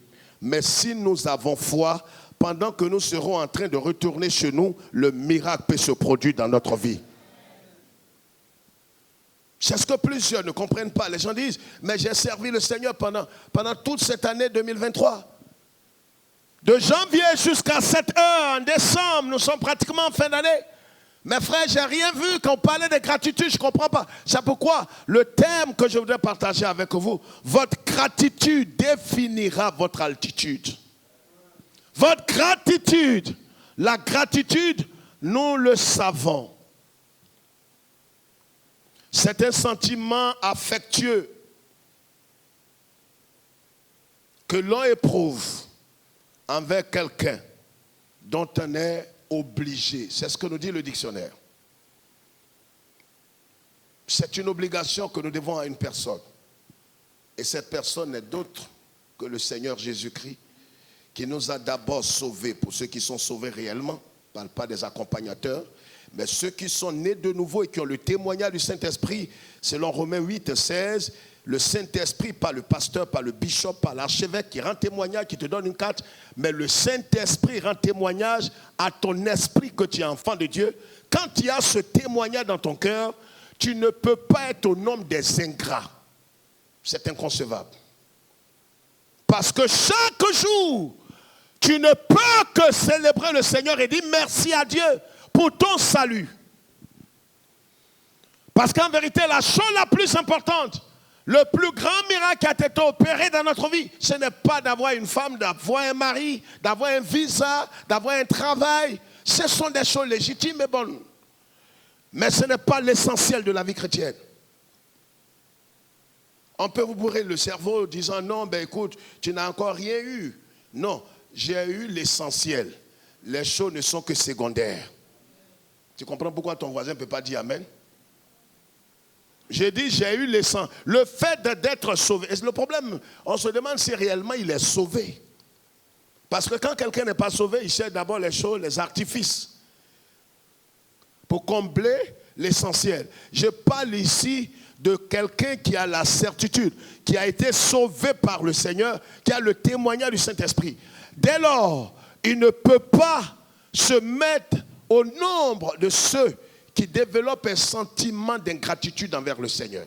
Mais si nous avons foi, pendant que nous serons en train de retourner chez nous, le miracle peut se produire dans notre vie. C'est ce que plusieurs ne comprennent pas. Les gens disent, mais j'ai servi le Seigneur pendant toute cette année 2023. De janvier jusqu'à cette heure, en décembre, nous sommes pratiquement en fin d'année. Mes frères, j'ai rien vu quand on parlait de gratitude, je ne comprends pas. C'est pourquoi le thème que je voudrais partager avec vous, votre gratitude définira votre altitude. Votre gratitude, la gratitude, nous le savons. C'est un sentiment affectueux que l'on éprouve envers quelqu'un dont on est obligé. C'est ce que nous dit le dictionnaire. C'est une obligation que nous devons à une personne. Et cette personne n'est d'autre que le Seigneur Jésus-Christ, qui nous a d'abord sauvés, pour ceux qui sont sauvés réellement, je ne parle pas des accompagnateurs, mais ceux qui sont nés de nouveau et qui ont le témoignage du Saint-Esprit, selon Romains 8, 16, le Saint-Esprit, pas le pasteur, pas le bishop, pas l'archevêque qui rend témoignage, qui te donne une carte, mais le Saint-Esprit rend témoignage à ton esprit que tu es enfant de Dieu. Quand il y a ce témoignage dans ton cœur, tu ne peux pas être au nombre des ingrats. C'est inconcevable. Parce que chaque jour, tu ne peux que célébrer le Seigneur et dire merci à Dieu pour ton salut. Parce qu'en vérité, la chose la plus importante, le plus grand miracle qui a été opéré dans notre vie, ce n'est pas d'avoir une femme, d'avoir un mari, d'avoir un visa, d'avoir un travail. Ce sont des choses légitimes et bonnes. Mais ce n'est pas l'essentiel de la vie chrétienne. On peut vous bourrer le cerveau en disant non, ben écoute, tu n'as encore rien eu. Non, j'ai eu l'essentiel. Les choses ne sont que secondaires. Tu comprends pourquoi ton voisin ne peut pas dire amen? J'ai dit, j'ai eu l'essentiel. Le fait d'être sauvé. Et le problème, on se demande si réellement il est sauvé. Parce que quand quelqu'un n'est pas sauvé, il cherche d'abord les choses, les artifices, pour combler l'essentiel. Je parle ici de quelqu'un qui a la certitude, qui a été sauvé par le Seigneur, qui a le témoignage du Saint-Esprit. Dès lors, il ne peut pas se mettre au nombre de ceux qui développent un sentiment d'ingratitude envers le Seigneur.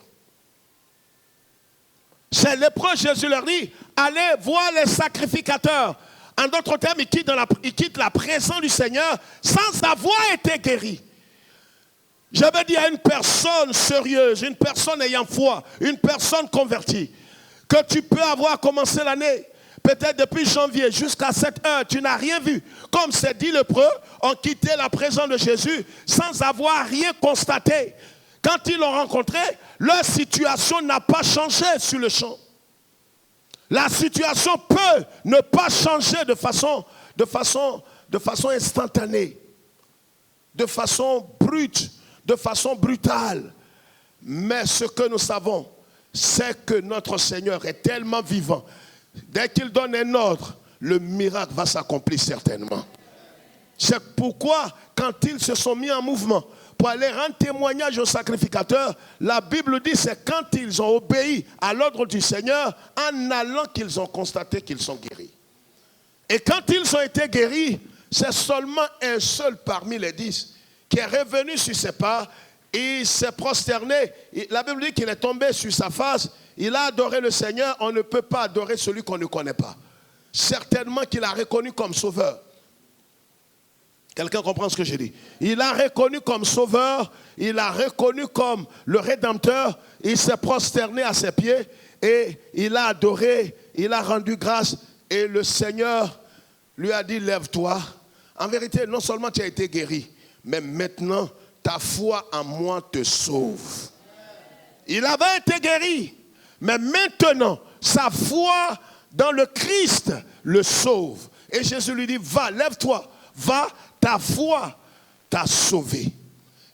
C'est lépreux, Jésus leur dit, allez voir les sacrificateurs. En d'autres termes, ils quittent la présence du Seigneur sans avoir été guéris. Je veux dire à une personne sérieuse, une personne ayant foi, une personne convertie, que tu peux avoir commencé l'année, peut-être depuis janvier jusqu'à cette heure, tu n'as rien vu. Comme ces 10 lépreux ont quitté la présence de Jésus sans avoir rien constaté. Quand ils l'ont rencontré, leur situation n'a pas changé sur le champ. La situation peut ne pas changer de façon instantanée, de façon brute, de façon brutale. Mais ce que nous savons, c'est que notre Seigneur est tellement vivant. Dès qu'il donne un ordre, le miracle va s'accomplir certainement. C'est pourquoi, quand ils se sont mis en mouvement pour aller rendre témoignage aux sacrificateurs, la Bible dit c'est quand ils ont obéi à l'ordre du Seigneur, en allant qu'ils ont constaté qu'ils sont guéris. Et quand ils ont été guéris, c'est seulement un seul parmi les 10 qui est revenu sur ses pas, il s'est prosterné. La Bible dit qu'il est tombé sur sa face. Il a adoré le Seigneur. On ne peut pas adorer celui qu'on ne connaît pas. Certainement qu'il a reconnu comme sauveur. Quelqu'un comprend ce que je dis? Il a reconnu comme sauveur. Il a reconnu comme le Rédempteur. Il s'est prosterné à ses pieds et il a adoré. Il a rendu grâce et le Seigneur lui a dit, lève-toi. En vérité, non seulement tu as été guéri, mais maintenant ta foi en moi te sauve. Il avait été guéri, mais maintenant, sa foi dans le Christ le sauve. Et Jésus lui dit, va, lève-toi, va, ta foi t'a sauvé.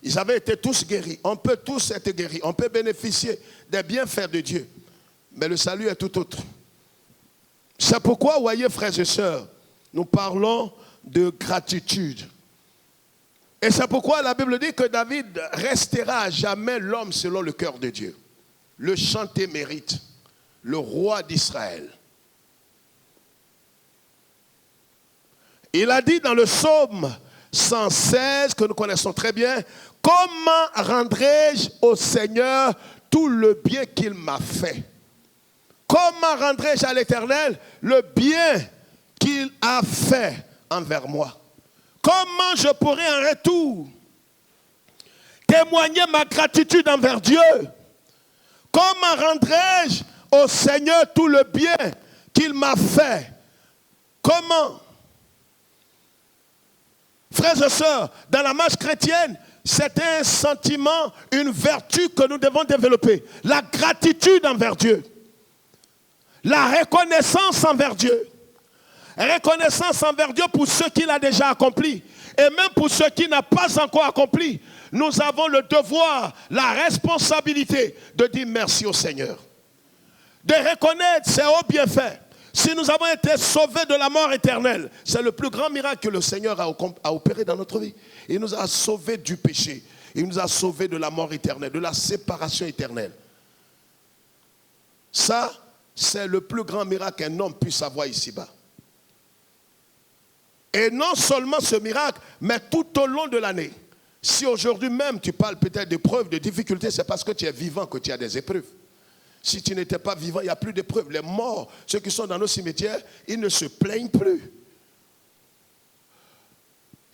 Ils avaient été tous guéris. On peut tous être guéris. On peut bénéficier des bienfaits de Dieu. Mais le salut est tout autre. C'est pourquoi, voyez, frères et sœurs, nous parlons de gratitude. Et c'est pourquoi la Bible dit que David restera à jamais l'homme selon le cœur de Dieu. Le chanté mérite, le roi d'Israël. Il a dit dans le psaume 116, que nous connaissons très bien, « Comment rendrai-je au Seigneur tout le bien qu'il m'a fait? Comment rendrai-je à l'Éternel le bien qu'il a fait envers moi? Comment je pourrai en retour témoigner ma gratitude envers Dieu? Comment rendrai-je au Seigneur tout le bien qu'il m'a fait? Comment? » Frères et sœurs, dans la marche chrétienne, c'est un sentiment, une vertu que nous devons développer. La gratitude envers Dieu. La reconnaissance envers Dieu. Reconnaissance envers Dieu pour ce qu'il a déjà accompli. Et même pour ce qu'il n'a pas encore accompli. Nous avons le devoir, la responsabilité de dire merci au Seigneur. De reconnaître ses hauts bienfaits. Si nous avons été sauvés de la mort éternelle, c'est le plus grand miracle que le Seigneur a opéré dans notre vie. Il nous a sauvés du péché. Il nous a sauvés de la mort éternelle, de la séparation éternelle. Ça, c'est le plus grand miracle qu'un homme puisse avoir ici-bas. Et non seulement ce miracle, mais tout au long de l'année. Si aujourd'hui même tu parles peut-être d'épreuves, de difficultés, c'est parce que tu es vivant que tu as des épreuves. Si tu n'étais pas vivant, il n'y a plus d'épreuves. Les morts, ceux qui sont dans nos cimetières, ils ne se plaignent plus.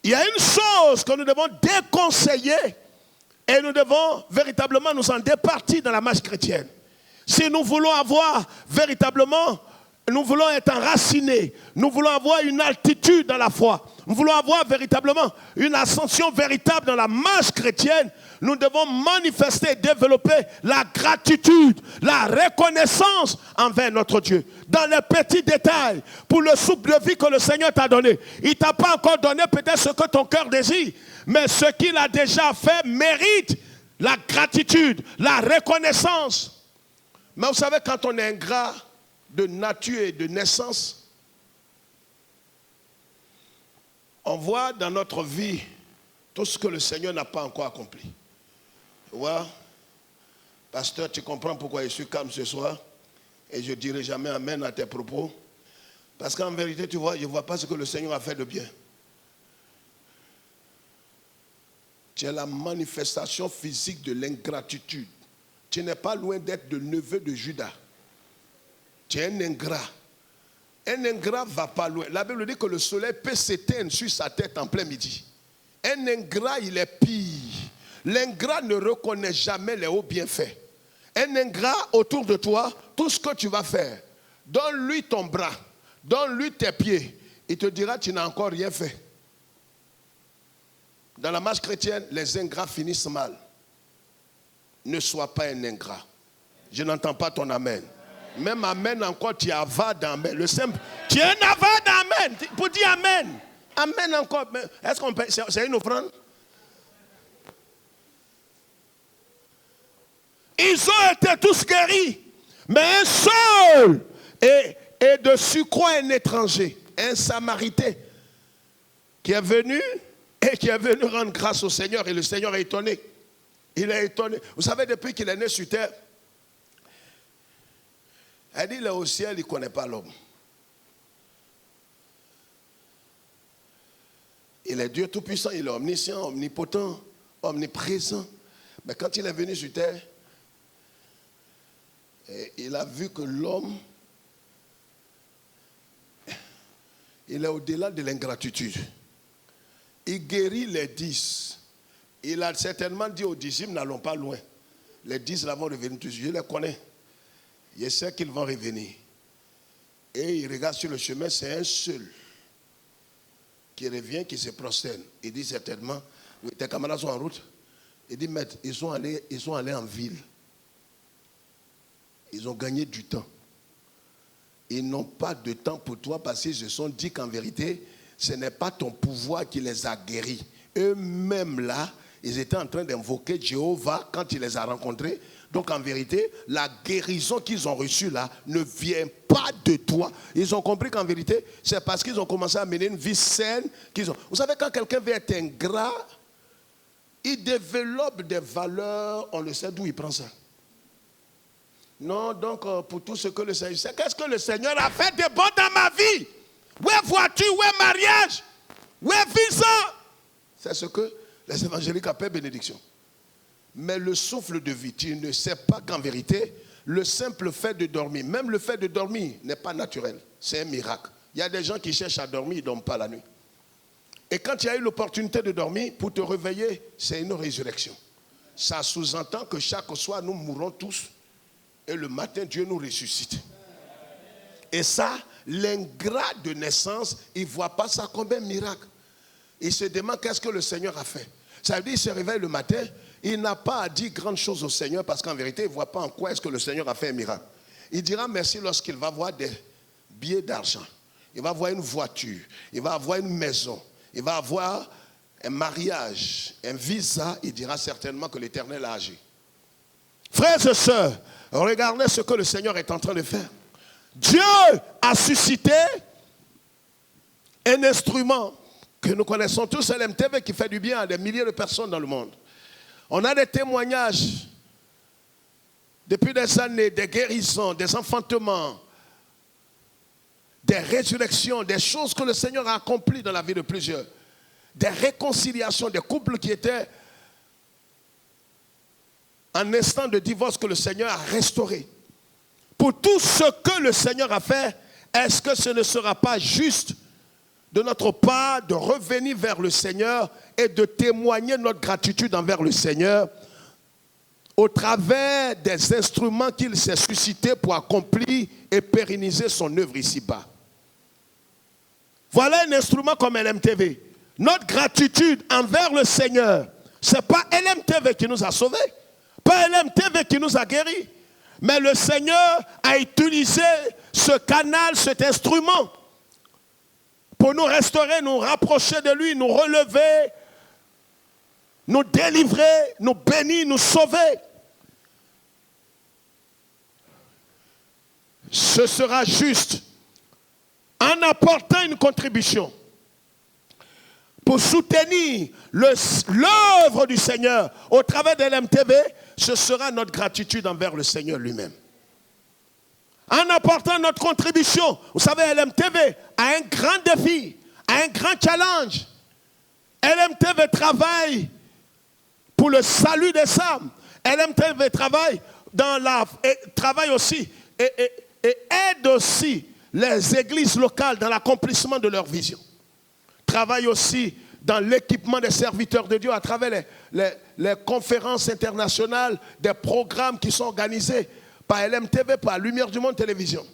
Il y a une chose que nous devons déconseiller et nous devons véritablement nous en départir dans la marche chrétienne. Si nous voulons avoir véritablement, nous voulons être enracinés, nous voulons avoir une altitude dans la foi, nous voulons avoir véritablement une ascension véritable dans la marche chrétienne, nous devons manifester et développer la gratitude, la reconnaissance envers notre Dieu. Dans les petits détails, pour le souffle de vie que le Seigneur t'a donné. Il ne t'a pas encore donné peut-être ce que ton cœur désire, mais ce qu'il a déjà fait mérite la gratitude, la reconnaissance. Mais vous savez, quand on est ingrat de nature et de naissance, on voit dans notre vie tout ce que le Seigneur n'a pas encore accompli. Ouais. Pasteur, tu comprends pourquoi je suis calme ce soir et je ne dirai jamais amen à tes propos. Parce qu'en vérité, tu vois, je ne vois pas ce que le Seigneur a fait de bien. Tu es la manifestation physique de l'ingratitude. Tu n'es pas loin d'être le neveu de Judas. Tu es un ingrat. Un ingrat ne va pas loin. La Bible dit que le soleil peut s'éteindre sur sa tête en plein midi. Un ingrat, il est pire. L'ingrat ne reconnaît jamais les hauts bienfaits. Un ingrat autour de toi, tout ce que tu vas faire, donne-lui ton bras, donne-lui tes pieds. Il te dira, tu n'as encore rien fait. Dans la marche chrétienne, les ingrats finissent mal. Ne sois pas un ingrat. Je n'entends pas ton amen. Même amen encore, tu avades amen. Le simple, tu es un avade amen. Pour dire amen. Amen encore. Est-ce qu'on peut, c'est une offrande? Ils ont été tous guéris. Mais un seul est de surcroît un étranger, un Samaritain, qui est venu et qui est venu rendre grâce au Seigneur. Et le Seigneur est étonné. Il est étonné. Vous savez, depuis qu'il est né sur terre, elle dit, il est au ciel, il ne connaît pas l'homme. Il est Dieu tout-puissant, il est omniscient, omnipotent, omniprésent. Mais quand il est venu sur terre, il a vu que l'homme, il est au-delà de l'ingratitude. Il guérit les 10. Il a certainement dit aux disciples, n'allons pas loin. Les 10 là vont revenir tous. Je les connais. Je sais qu'ils vont revenir. Et il regarde sur le chemin, c'est un seul qui revient, qui se prosterne. Il dit certainement, oui, tes camarades sont en route. Il dit, maître, ils sont allés en ville. Ils ont gagné du temps. Ils n'ont pas de temps pour toi parce qu'ils se sont dit qu'en vérité, ce n'est pas ton pouvoir qui les a guéris. Eux-mêmes là, ils étaient en train d'invoquer Jéhovah quand il les a rencontrés. Donc en vérité, la guérison qu'ils ont reçue là ne vient pas de toi. Ils ont compris qu'en vérité, c'est parce qu'ils ont commencé à mener une vie saine qu'ils ont. Vous savez, quand quelqu'un veut être ingrat, il développe des valeurs, on le sait d'où il prend ça. Non, donc pour tout ce que le Seigneur sait, qu'est-ce que le Seigneur a fait de bon dans ma vie? Où est voiture? Où est mariage? Où est visa? C'est ce que les évangéliques appellent bénédiction. Mais le souffle de vie, tu ne sais pas qu'en vérité, le simple fait de dormir, même le fait de dormir n'est pas naturel. C'est un miracle. Il y a des gens qui cherchent à dormir, ils ne dorment pas la nuit. Et quand tu as eu l'opportunité de dormir, pour te réveiller, c'est une résurrection. Ça sous-entend que chaque soir, nous mourrons tous. Et le matin, Dieu nous ressuscite. Et ça, l'ingrat de naissance, il ne voit pas ça comme un miracle. Il se demande qu'est-ce que le Seigneur a fait. Ça veut dire qu'il se réveille le matin, il n'a pas à dire grande chose au Seigneur parce qu'en vérité, il ne voit pas en quoi est-ce que le Seigneur a fait un miracle. Il dira merci lorsqu'il va voir des billets d'argent. Il va avoir une voiture, il va avoir une maison, il va avoir un mariage, un visa. Il dira certainement que l'Éternel a agi. Frères et sœurs, regardez ce que le Seigneur est en train de faire. Dieu a suscité un instrument que nous connaissons tous, LMTV, qui fait du bien à des milliers de personnes dans le monde. On a des témoignages depuis des années, des guérisons, des enfantements, des résurrections, des choses que le Seigneur a accomplies dans la vie de plusieurs. Des réconciliations, des couples qui étaient en instant de divorce que le Seigneur a restauré. Pour tout ce que le Seigneur a fait, est-ce que ce ne sera pas juste de notre part de revenir vers le Seigneur et de témoigner notre gratitude envers le Seigneur au travers des instruments qu'il s'est suscités pour accomplir et pérenniser son œuvre ici-bas? Voilà un instrument comme LMTV. Notre gratitude envers le Seigneur, ce n'est pas LMTV qui nous a sauvés, pas LMTV qui nous a guéris, mais le Seigneur a utilisé ce canal, cet instrument, pour nous restaurer, nous rapprocher de lui, nous relever, nous délivrer, nous bénir, nous sauver. Ce sera juste en apportant une contribution pour soutenir l'œuvre du Seigneur au travers de LMTV. Ce sera notre gratitude envers le Seigneur lui-même. En apportant notre contribution, vous savez, LMTV a un grand défi, a un grand challenge. LMTV travaille pour le salut des âmes. LMTV travaille aussi et aide aussi les églises locales dans l'accomplissement de leur vision. Travaille aussi dans l'équipement des serviteurs de Dieu à travers les conférences internationales, des programmes qui sont organisés par LMTV, par Lumière du Monde Télévision.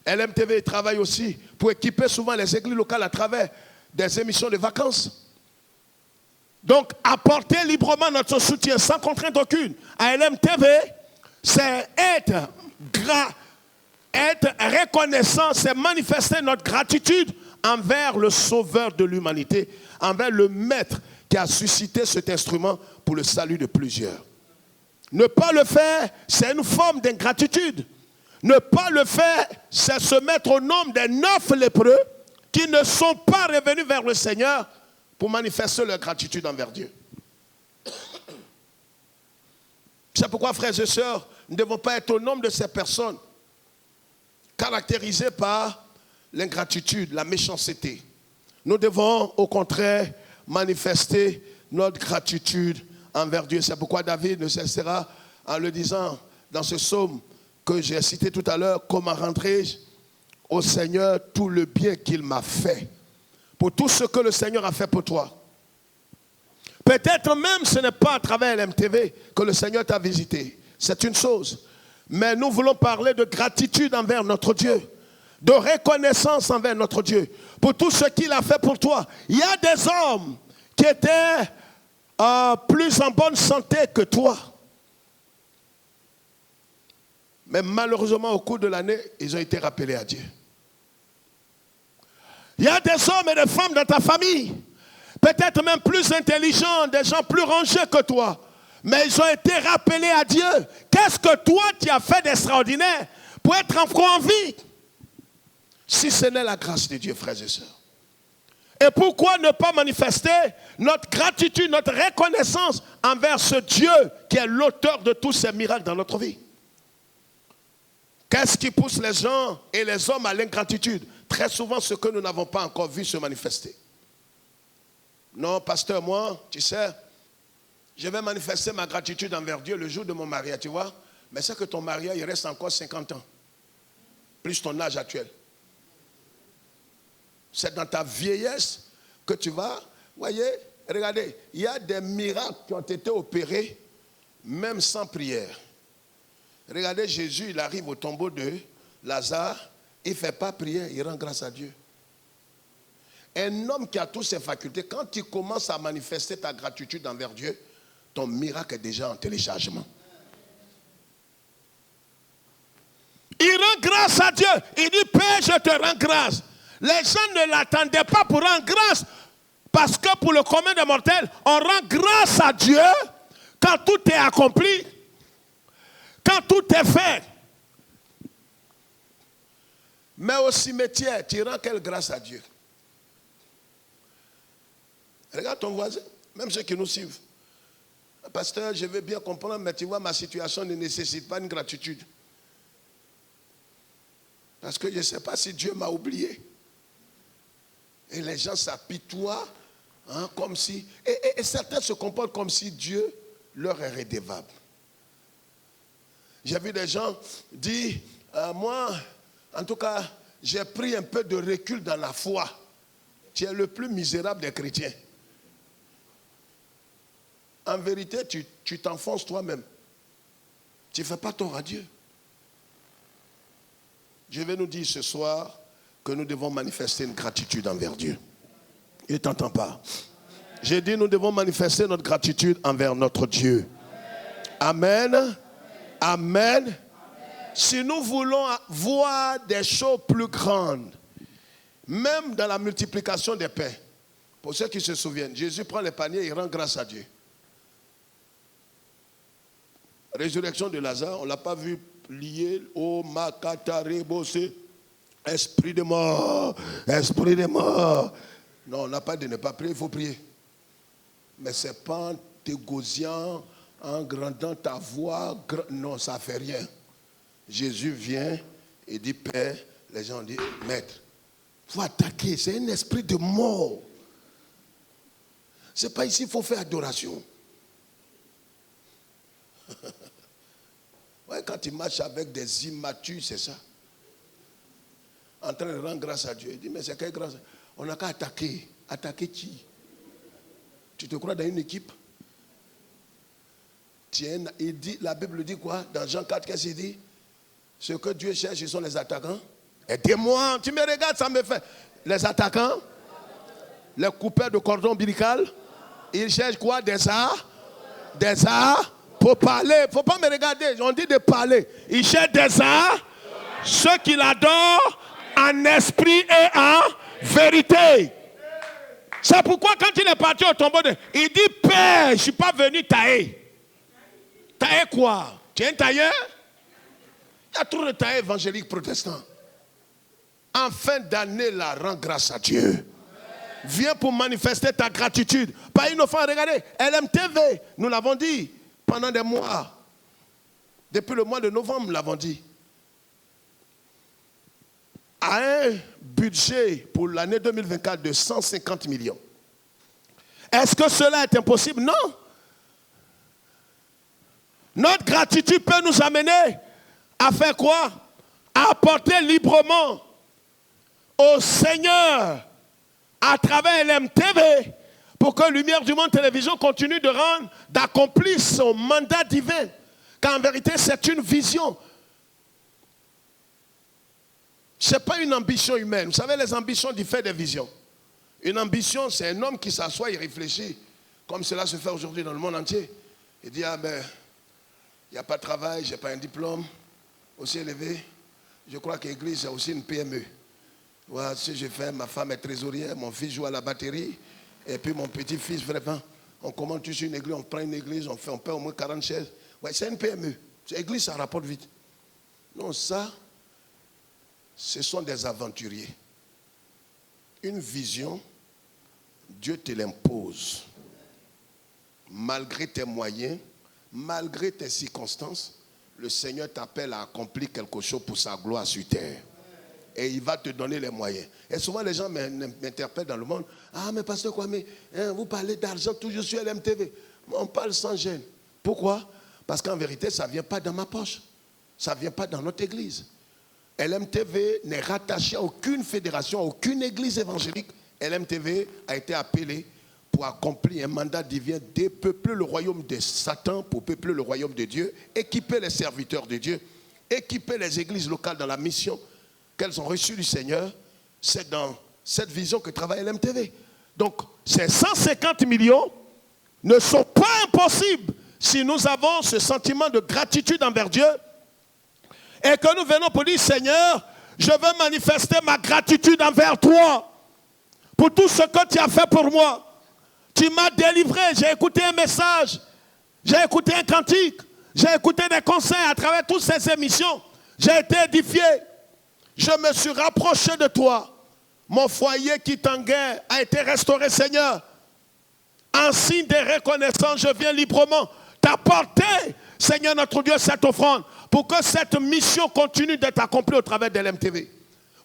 LMTV travaille aussi pour équiper souvent les églises locales à travers des émissions de vacances. Donc, apporter librement notre soutien sans contrainte aucune à LMTV, c'est être reconnaissant, c'est manifester notre gratitude envers le sauveur de l'humanité, envers le maître qui a suscité cet instrument pour le salut de plusieurs. Ne pas le faire, c'est une forme d'ingratitude. Ne pas le faire, c'est se mettre au nombre des 9 lépreux qui ne sont pas revenus vers le Seigneur pour manifester leur gratitude envers Dieu. C'est pourquoi, frères et sœurs, nous ne devons pas être au nombre de ces personnes caractérisées par l'ingratitude, la méchanceté. Nous devons, au contraire, manifester notre gratitude envers Dieu. C'est pourquoi David ne cessera en le disant dans ce psaume que j'ai cité tout à l'heure: comment rendrai-je au Seigneur tout le bien qu'il m'a fait, pour tout ce que le Seigneur a fait pour toi. Peut-être même ce n'est pas à travers LMTV que le Seigneur t'a visité. C'est une chose. Mais nous voulons parler de gratitude envers notre Dieu, de reconnaissance envers notre Dieu, pour tout ce qu'il a fait pour toi. Il y a des hommes qui étaient plus en bonne santé que toi. Mais malheureusement, au cours de l'année, ils ont été rappelés à Dieu. Il y a des hommes et des femmes dans ta famille, peut-être même plus intelligents, des gens plus rangés que toi, mais ils ont été rappelés à Dieu. Qu'est-ce que toi, tu as fait d'extraordinaire pour être encore en vie? Si ce n'est la grâce de Dieu, frères et sœurs. Et pourquoi ne pas manifester notre gratitude, notre reconnaissance envers ce Dieu qui est l'auteur de tous ces miracles dans notre vie? Qu'est-ce qui pousse les gens et les hommes à l'ingratitude? Très souvent, ce que nous n'avons pas encore vu se manifester. Non, pasteur, moi, tu sais, je vais manifester ma gratitude envers Dieu le jour de mon mariage, tu vois. Mais c'est que ton mariage, il reste encore 50 ans. Plus ton âge actuel. C'est dans ta vieillesse que tu vas. Voyez, regardez, il y a des miracles qui ont été opérés, même sans prière. Regardez, Jésus, il arrive au tombeau de Lazare, il ne fait pas prière, il rend grâce à Dieu. Un homme qui a toutes ses facultés, quand tu commences à manifester ta gratitude envers Dieu, ton miracle est déjà en téléchargement. Il rend grâce à Dieu. Il dit, Père, je te rends grâce. Les gens ne l'attendaient pas pour rendre grâce. Parce que pour le commun des mortels, on rend grâce à Dieu quand tout est accompli. Quand tout est fait. Mais au cimetière, tu rends quelle grâce à Dieu? Regarde ton voisin, même ceux qui nous suivent. Pasteur, je veux bien comprendre, mais tu vois, ma situation ne nécessite pas une gratitude. Parce que je ne sais pas si Dieu m'a oublié. Et les gens s'apitoient, comme si... Et certains se comportent comme si Dieu leur est redevable. J'ai vu des gens dire, moi, en tout cas, j'ai pris un peu de recul dans la foi. Tu es le plus misérable des chrétiens. En vérité, tu t'enfonces toi-même. Tu ne fais pas tort à Dieu. Je vais nous dire ce soir que nous devons manifester une gratitude envers Dieu. Il ne t'entend pas. J'ai dit nous devons manifester notre gratitude envers notre Dieu. Amen. Amen. Si nous voulons voir des choses plus grandes, même dans la multiplication des pains, pour ceux qui se souviennent, Jésus prend les paniers et il rend grâce à Dieu. Résurrection de Lazare, on ne l'a pas vu lié au Makatarebossé. Esprit de mort, esprit de mort. Non, on n'a pas de ne pas prier, il faut prier. Mais ce n'est pas en t'égosiant, en grandant ta voix. Non, ça ne fait rien. Jésus vient et dit Père, les gens disent Maître. Il faut attaquer, c'est un esprit de mort. Ce n'est pas ici qu'il faut faire adoration. Ouais, quand tu marches avec des immatures, c'est ça. En train de rendre grâce à Dieu. Il dit, mais c'est quelle grâce? On n'a qu'à attaquer. Attaquer qui? Tu te crois dans une équipe? Tiens, il dit, la Bible dit quoi? Dans Jean 4, qu'est-ce qu'il dit? Ce que Dieu cherche, ce sont les attaquants. Aidez-moi, tu me regardes, ça me fait. Les attaquants, les coupeurs de cordon ombilical, ils cherchent quoi? Des arts pour parler. Il ne faut pas me regarder, on dit de parler. Ils cherchent des arts, ceux qui l'adorent en esprit et en vérité. C'est pourquoi quand il est parti au tombeau, il dit Père, je ne suis pas venu tailler. Tailler quoi? Tu es un tailleur? Il y a trop de tailleurs évangéliques protestants. En fin d'année, là, rends grâce à Dieu. Viens pour manifester ta gratitude. Pas une offrande, regardez, LMTV, nous l'avons dit pendant des mois. Depuis le mois de novembre, nous l'avons dit. A un budget pour l'année 2024 de 150 millions. Est-ce que cela est impossible? Non. Notre gratitude peut nous amener à faire quoi? À apporter librement au Seigneur à travers LMTV pour que Lumière du Monde Télévision continue de rendre, d'accomplir son mandat divin. Car en vérité, c'est une vision. Ce n'est pas une ambition humaine. Vous savez, les ambitions diffèrent des visions. Une ambition, c'est un homme qui s'assoit et réfléchit. comme cela se fait aujourd'hui dans le monde entier. Il dit, ah ben, il n'y a pas de travail, je n'ai pas un diplôme aussi élevé. Je crois que l'église a aussi une PME. Voilà ce que je fais, ma femme est trésorière, mon fils joue à la batterie, et puis mon petit-fils, vraiment, on commande tous une église, on prend une église, on paie au moins 40 chaises. Ouais, c'est une PME. L'église, ça rapporte vite. Non, ça, ce sont des aventuriers. Une vision, Dieu te l'impose. Malgré tes moyens, malgré tes circonstances, le Seigneur t'appelle à accomplir quelque chose pour sa gloire sur terre. Et il va te donner les moyens. Et souvent les gens m'interpellent dans le monde. Ah mais pasteur Kwame, vous parlez d'argent toujours sur LMTV. On parle sans gêne. Pourquoi? Parce qu'en vérité, ça ne vient pas dans ma poche. Ça ne vient pas dans notre église. LMTV n'est rattaché à aucune fédération, à aucune église évangélique. LMTV a été appelé pour accomplir un mandat divin, dépeupler le royaume de Satan pour peupler le royaume de Dieu, équiper les serviteurs de Dieu, équiper les églises locales dans la mission qu'elles ont reçue du Seigneur. C'est dans cette vision que travaille LMTV. Donc, ces 150 millions ne sont pas impossibles si nous avons ce sentiment de gratitude envers Dieu et que nous venons pour dire, Seigneur, je veux manifester ma gratitude envers toi pour tout ce que tu as fait pour moi. Tu m'as délivré, j'ai écouté un message, j'ai écouté un cantique, j'ai écouté des conseils à travers toutes ces émissions. J'ai été édifié, je me suis rapproché de toi. Mon foyer qui est en guerre a été restauré, Seigneur. En signe de reconnaissance, je viens librement t'apporter, Seigneur notre Dieu, cette offrande pour que cette mission continue d'être accomplie au travers de l'MTV.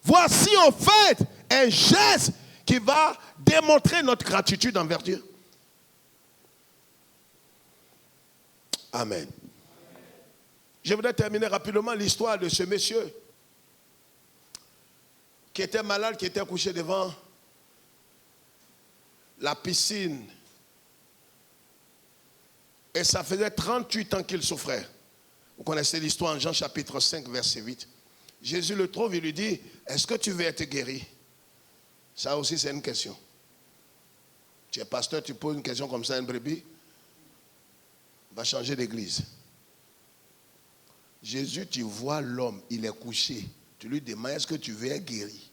Voici en fait un geste qui va démontrer notre gratitude envers Dieu. Amen. Je voudrais terminer rapidement l'histoire de ce monsieur qui était malade, qui était couché devant la piscine. Et ça faisait 38 ans qu'il souffrait. Vous connaissez l'histoire en Jean chapitre 5, verset 8. Jésus le trouve et lui dit, est-ce que tu veux être guéri? Ça aussi, c'est une question. Tu es pasteur, tu poses une question comme ça à une brebis, va changer d'église. Jésus, tu vois l'homme, il est couché. Tu lui demandes, est-ce que tu veux être guéri?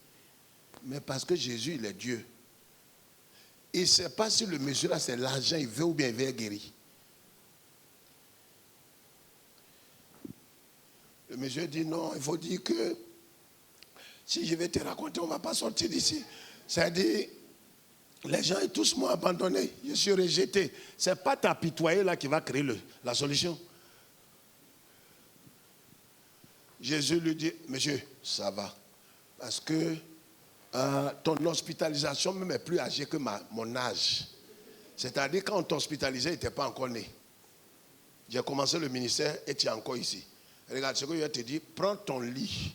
Mais parce que Jésus, il est Dieu. Il ne sait pas si le monsieur là, c'est l'argent, il veut ou bien il veut être guéri. Le monsieur dit, non, il faut dire que si je vais te raconter, on ne va pas sortir d'ici. C'est-à-dire, les gens tous m'ont abandonné, je suis rejeté. Ce n'est pas t'apitoyer là qui va créer la solution. Jésus lui dit, monsieur, ça va. Parce que ton hospitalisation même est plus âgée que mon âge. C'est-à-dire, quand on t'hospitalisait, il n'était pas encore né. J'ai commencé le ministère et tu es encore ici. Regarde ce que je vais te dire, prends ton lit.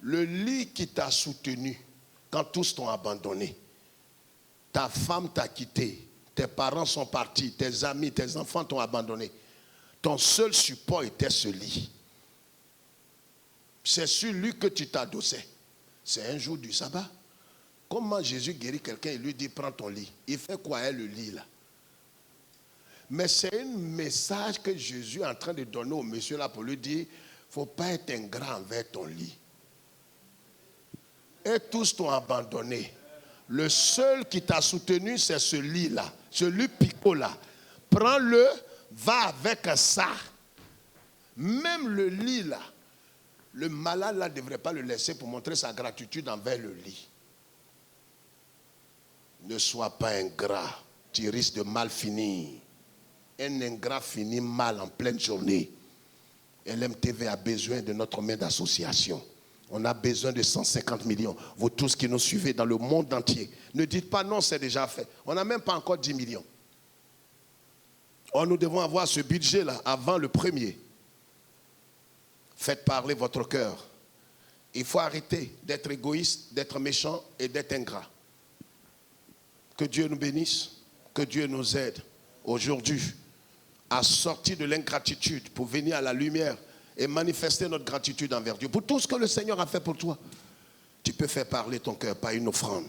Le lit qui t'a soutenu quand tous t'ont abandonné. Ta femme t'a quitté, tes parents sont partis, tes amis, tes enfants t'ont abandonné. Ton seul support était ce lit. C'est sur lui que tu t'adossais. C'est un jour du sabbat. Comment Jésus guérit quelqu'un et lui dit prends ton lit? Il fait quoi le lit là? Mais c'est un message que Jésus est en train de donner au monsieur là pour lui dire, il ne faut pas être ingrat envers ton lit. Et tous t'ont abandonné. Le seul qui t'a soutenu, c'est ce lit-là, ce lit picot-là. Prends-le, va avec ça. Même le lit-là, le malade là ne devrait pas le laisser pour montrer sa gratitude envers le lit. Ne sois pas ingrat, tu risques de mal finir. Un ingrat finit mal en pleine journée. LMTV a besoin de notre main d'association. On a besoin de 150 millions. Vous tous qui nous suivez dans le monde entier, ne dites pas non, c'est déjà fait. On n'a même pas encore 10 millions. Or, nous devons avoir ce budget-là avant le 1er. Faites parler votre cœur. Il faut arrêter d'être égoïste, d'être méchant et d'être ingrat. Que Dieu nous bénisse, que Dieu nous aide aujourd'hui à sortir de l'ingratitude pour venir à la lumière et manifester notre gratitude envers Dieu. Pour tout ce que le Seigneur a fait pour toi, tu peux faire parler ton cœur par une offrande.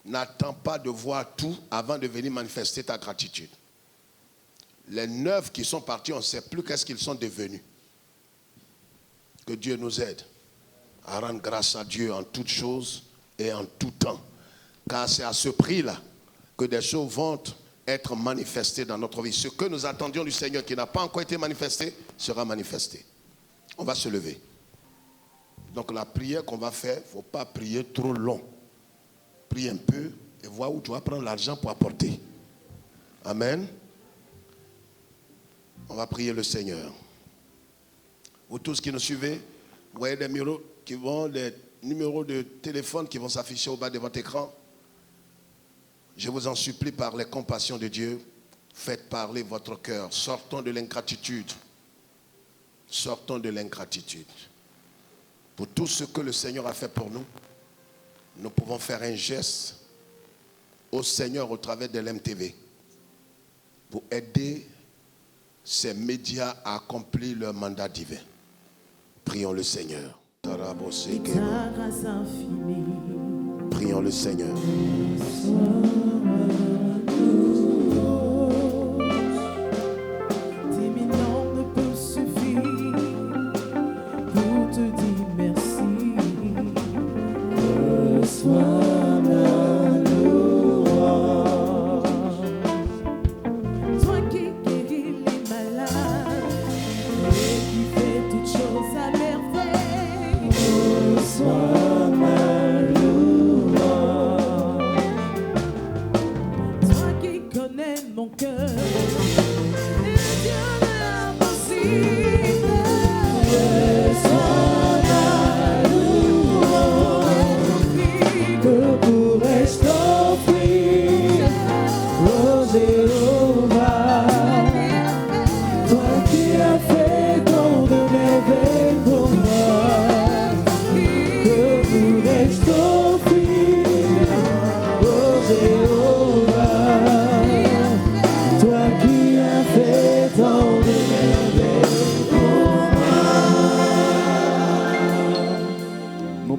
n'attends pas de voir tout avant de venir manifester ta gratitude. Les 9 qui sont partis, on ne sait plus qu'est-ce qu'ils sont devenus. Que Dieu nous aide à rendre grâce à Dieu en toutes choses et en tout temps. Car c'est à ce prix-là que des choses vont être manifestées dans notre vie. Ce que nous attendions du Seigneur qui n'a pas encore été manifesté, sera manifesté. On va se lever. Donc la prière qu'on va faire, il ne faut pas prier trop long. Prie un peu et vois où tu vas prendre l'argent pour apporter. Amen. On va prier le Seigneur. Vous tous qui nous suivez, vous voyez des numéros de téléphone qui vont s'afficher au bas de votre écran. Je vous en supplie par les compassions de Dieu, faites parler votre cœur. Sortons de l'ingratitude. Sortons de l'ingratitude. Pour tout ce que le Seigneur a fait pour nous, nous pouvons faire un geste au Seigneur au travers de l'MTV pour aider ces médias à accomplir leur mandat divin. Prions le Seigneur. Prions le Seigneur.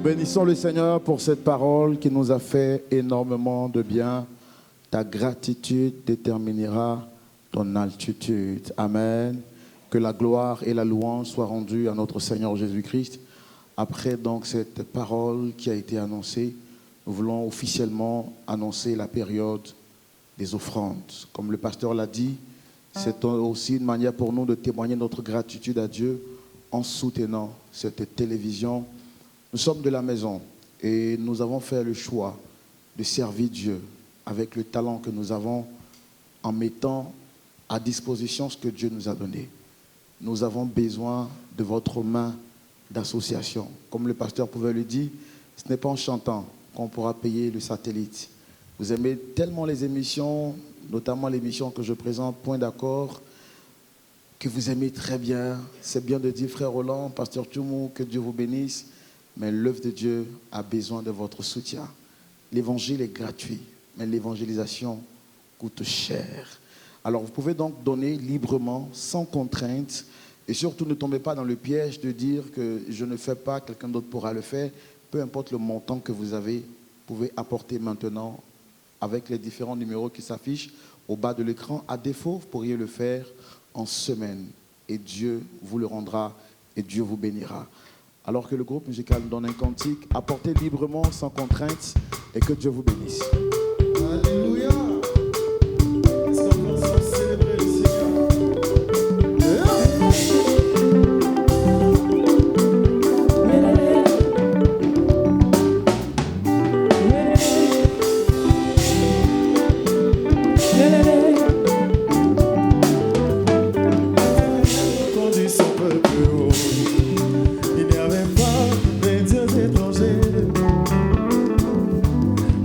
Bénissons le Seigneur pour cette parole qui nous a fait énormément de bien. Ta gratitude déterminera ton altitude. Amen. Que la gloire et la louange soient rendues à notre Seigneur Jésus-Christ. Après donc cette parole qui a été annoncée, nous voulons officiellement annoncer la période des offrandes. Comme le pasteur l'a dit, c'est aussi une manière pour nous de témoigner notre gratitude à Dieu en soutenant cette télévision. Nous sommes de la maison et nous avons fait le choix de servir Dieu avec le talent que nous avons en mettant à disposition ce que Dieu nous a donné. Nous avons besoin de votre main d'association. Comme le pasteur pouvait le dire, ce n'est pas en chantant qu'on pourra payer le satellite. Vous aimez tellement les émissions, notamment l'émission que je présente, Point d'accord, que vous aimez très bien. C'est bien de dire, frère Roland, pasteur Tchoumou, que Dieu vous bénisse. Mais l'œuvre de Dieu a besoin de votre soutien. L'évangile est gratuit, mais l'évangélisation coûte cher. Alors vous pouvez donc donner librement, sans contrainte, et surtout ne tombez pas dans le piège de dire que je ne fais pas, quelqu'un d'autre pourra le faire. Peu importe le montant que vous avez, vous pouvez apporter maintenant avec les différents numéros qui s'affichent au bas de l'écran. À défaut, vous pourriez le faire en semaine et Dieu vous le rendra et Dieu vous bénira. Alors que le groupe musical donne un cantique, apportez librement, sans contrainte, et que Dieu vous bénisse. Alléluia. Est-ce qu'on peut célébrer le Seigneur? Conduit son peuple haut. Il n'y avait pas de dieux étrangers.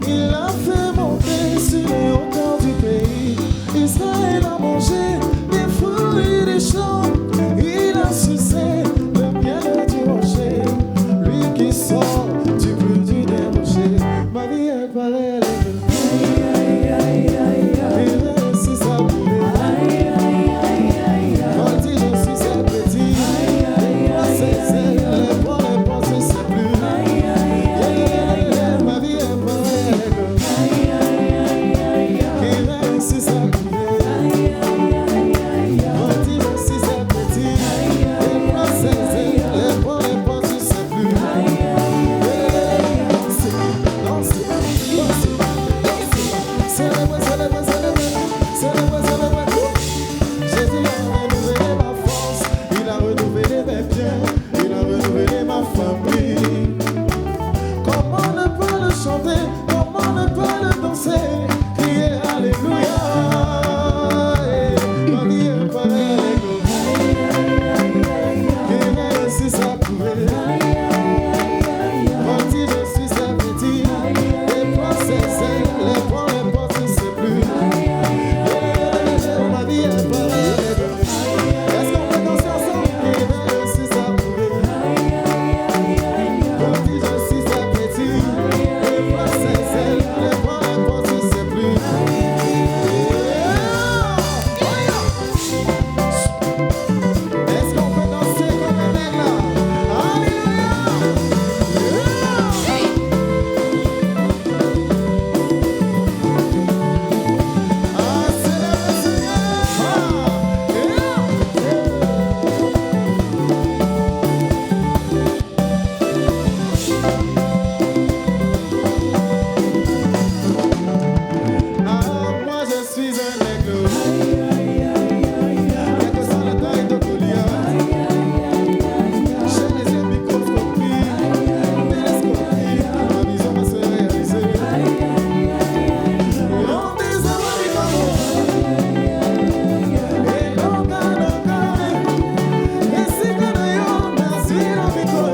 Il a fait monter sur les hauteurs du pays. Israël a mangé des fruits et des champs. Il a sucé le miel du rocher. Lui qui sort du plus du des rochers. Ma vie est pareille. Il est si saboulé. Quand il je suis sa petite. suis approuvé. Petit, je suis un petit. Les points, c'est les points, les points, tu sais plus. Ma vie est pareille. Est-ce qu'on peut danser ensemble? Je suis approuvé. Petit, je suis un petit. Les points, c'est les points, les points, tu sais plus. Est-ce qu'on peut danser comme un mec là? Alléluia! Ah, célèbre le Seigneur! Ah, moi je suis un aigle. Quelle que soit la taille de Goliath. J'ai les yeux microscopiques, télescopiques, ma vision va se réaliser. On des et l'on gagne. Et si que d'ailleurs, merci à Victor.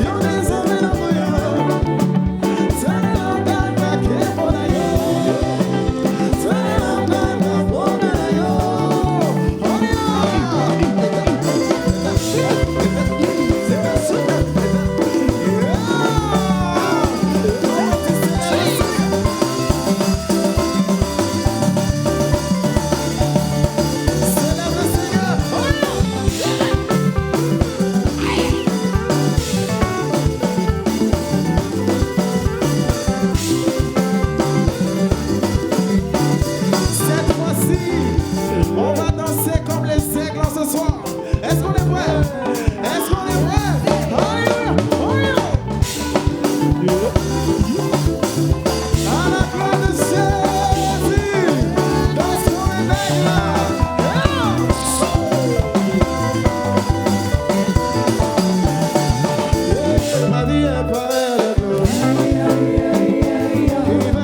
Y'en des hommes dans le ça ne gagne pas qu'il faut d'ailleurs. Ça ne gagne pas pour d'ailleurs. On y va. Célèbre le Seigneur. Cette fois-ci, on va danser comme les aigles ce soir. Est-ce qu'on est prêt? Est-ce qu'on est prêt? Alléluia! Alléluia! À la gloire de Jésus, danse pour les mecs là. Ma vie est pareille à l'eau.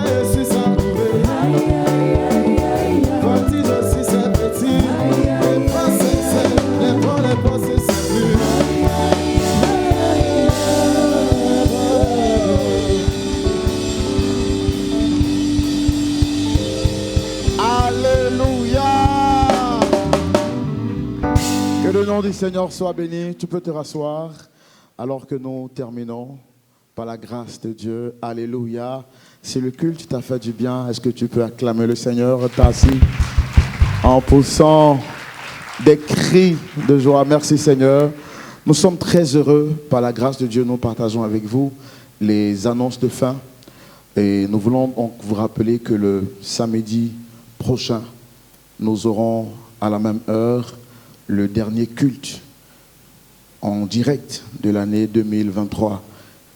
Je suis sans trouver. Petit, je suis un petit. Les points, c'est les points, c'est plus. Alléluia. Que le nom du Seigneur soit béni. Tu peux te rasseoir alors que nous terminons par la grâce de Dieu. Alléluia. Si le culte t'a fait du bien, est-ce que tu peux acclamer le Seigneur? T'as assis en poussant des cris de joie. Merci Seigneur. Nous sommes très heureux par la grâce de Dieu. Nous partageons avec vous les annonces de fin. Et nous voulons donc vous rappeler que le samedi prochain, nous aurons à la même heure le dernier culte en direct de l'année 2023.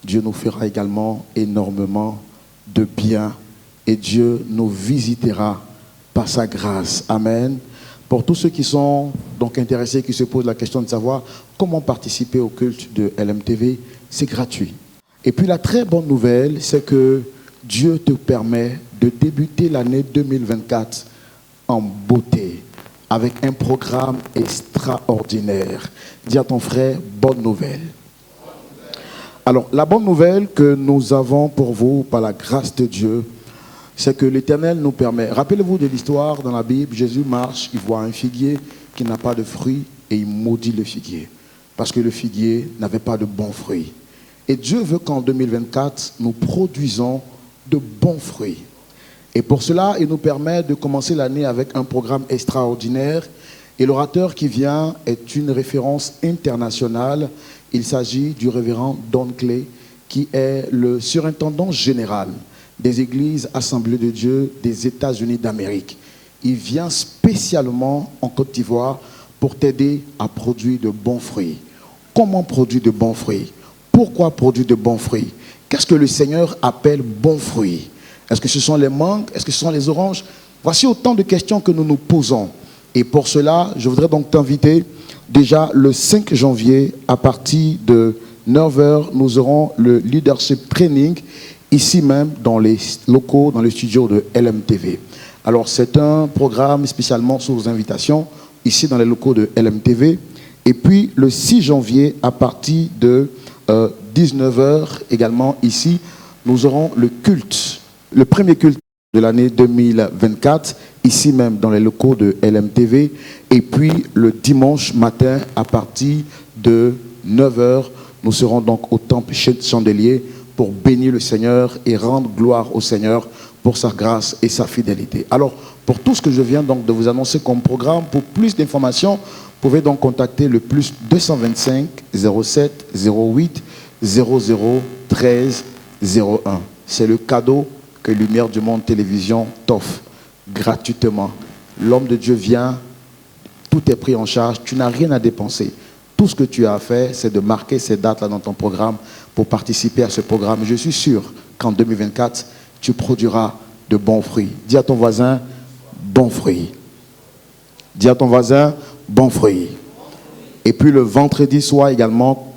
Dieu nous fera également énormément de bien et Dieu nous visitera par sa grâce. Amen. Pour tous ceux qui sont donc intéressés, qui se posent la question de savoir comment participer au culte de LMTV, c'est gratuit. Et puis la très bonne nouvelle, c'est que Dieu te permet de débuter l'année 2024 en beauté, avec un programme extraordinaire. Dis à ton frère, bonne nouvelle. Alors, la bonne nouvelle que nous avons pour vous, par la grâce de Dieu, c'est que l'Éternel nous permet. Rappelez-vous de l'histoire dans la Bible, Jésus marche, il voit un figuier qui n'a pas de fruits et il maudit le figuier. Parce que le figuier n'avait pas de bons fruits. Et Dieu veut qu'en 2024, nous produisons de bons fruits. Et pour cela, il nous permet de commencer l'année avec un programme extraordinaire. Et l'orateur qui vient est une référence internationale. Il s'agit du révérend Don Clay, qui est le surintendant général des églises Assemblées de Dieu des États-Unis d'Amérique. Il vient spécialement en Côte d'Ivoire pour t'aider à produire de bons fruits. Comment produire de bons fruits? Pourquoi produire de bons fruits? Qu'est-ce que le Seigneur appelle bons fruits? Est-ce que ce sont les mangues? Est-ce que ce sont les oranges? Voici autant de questions que nous nous posons. Et pour cela, je voudrais donc t'inviter. Déjà, le 5 janvier, à partir de 9h, nous aurons le leadership training, ici même, dans les locaux, dans les studios de LMTV. Alors, c'est un programme spécialement sous vos invitations, ici dans les locaux de LMTV. Et puis le 6 janvier, à partir de 19h également ici, nous aurons le culte, le premier culte de l'année 2024, ici même dans les locaux de LMTV. Et puis le dimanche matin, à partir de 9h, nous serons donc au temple Chandelier pour bénir le Seigneur et rendre gloire au Seigneur pour sa grâce et sa fidélité. Alors, pour tout ce que je viens donc de vous annoncer comme programme, pour plus d'informations, vous pouvez donc contacter le plus 225 07 08 00 13 01. C'est le cadeau que Lumière du Monde Télévision t'offre gratuitement. L'homme de Dieu vient, tout est pris en charge, tu n'as rien à dépenser. Tout ce que tu as à faire, c'est de marquer ces dates-là dans ton programme pour participer à ce programme. Je suis sûr qu'en 2024, tu produiras de bons fruits. Dis à ton voisin, bons fruits. Dis à ton voisin, bons fruits. Et puis le vendredi soir également,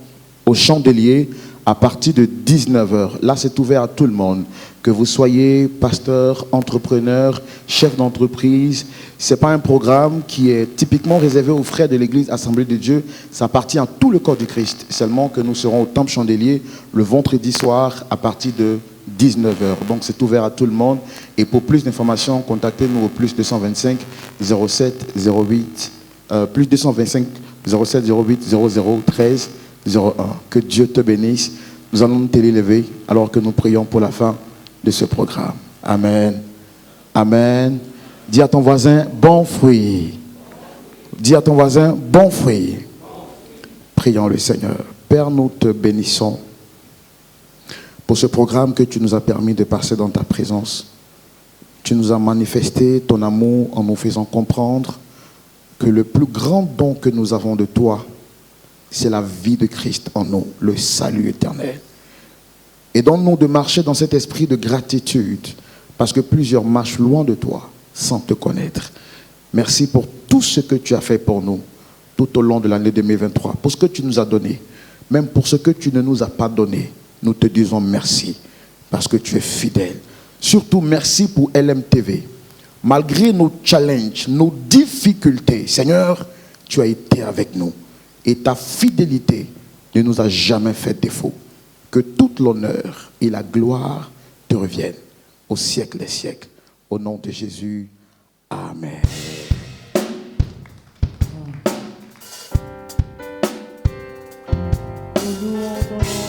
au Chandelier, à partir de 19h. Là, c'est ouvert à tout le monde. Que vous soyez pasteur, entrepreneur, chef d'entreprise. Ce n'est pas un programme qui est typiquement réservé aux frères de l'Église Assemblée de Dieu. Ça appartient à tout le corps du Christ. Seulement que nous serons au Temple Chandelier le vendredi soir à partir de 19h. Donc, c'est ouvert à tout le monde. Et pour plus d'informations, contactez-nous au plus 225 07 08 plus 225 07 08 00 13 01. Que Dieu te bénisse. Nous allons nous télélever alors que nous prions pour la fin de ce programme. Amen. Amen. Dis à ton voisin, bon fruit. Dis à ton voisin, bon fruit. Prions le Seigneur. Père, nous te bénissons pour ce programme que tu nous as permis de passer dans ta présence. Tu nous as manifesté ton amour en nous faisant comprendre que le plus grand don que nous avons de toi, c'est la vie de Christ en nous, le salut éternel. Et donne-nous de marcher dans cet esprit de gratitude, parce que plusieurs marchent loin de toi, sans te connaître. Merci pour tout ce que tu as fait pour nous, tout au long de l'année 2023, pour ce que tu nous as donné, même pour ce que tu ne nous as pas donné. Nous te disons merci, parce que tu es fidèle. Surtout, merci pour LMTV. Malgré nos challenges, nos difficultés, Seigneur, tu as été avec nous. Et ta fidélité ne nous a jamais fait défaut. Que toute l'honneur et la gloire te reviennent au siècle des siècles. Au nom de Jésus, amen. Nous louons ton nom.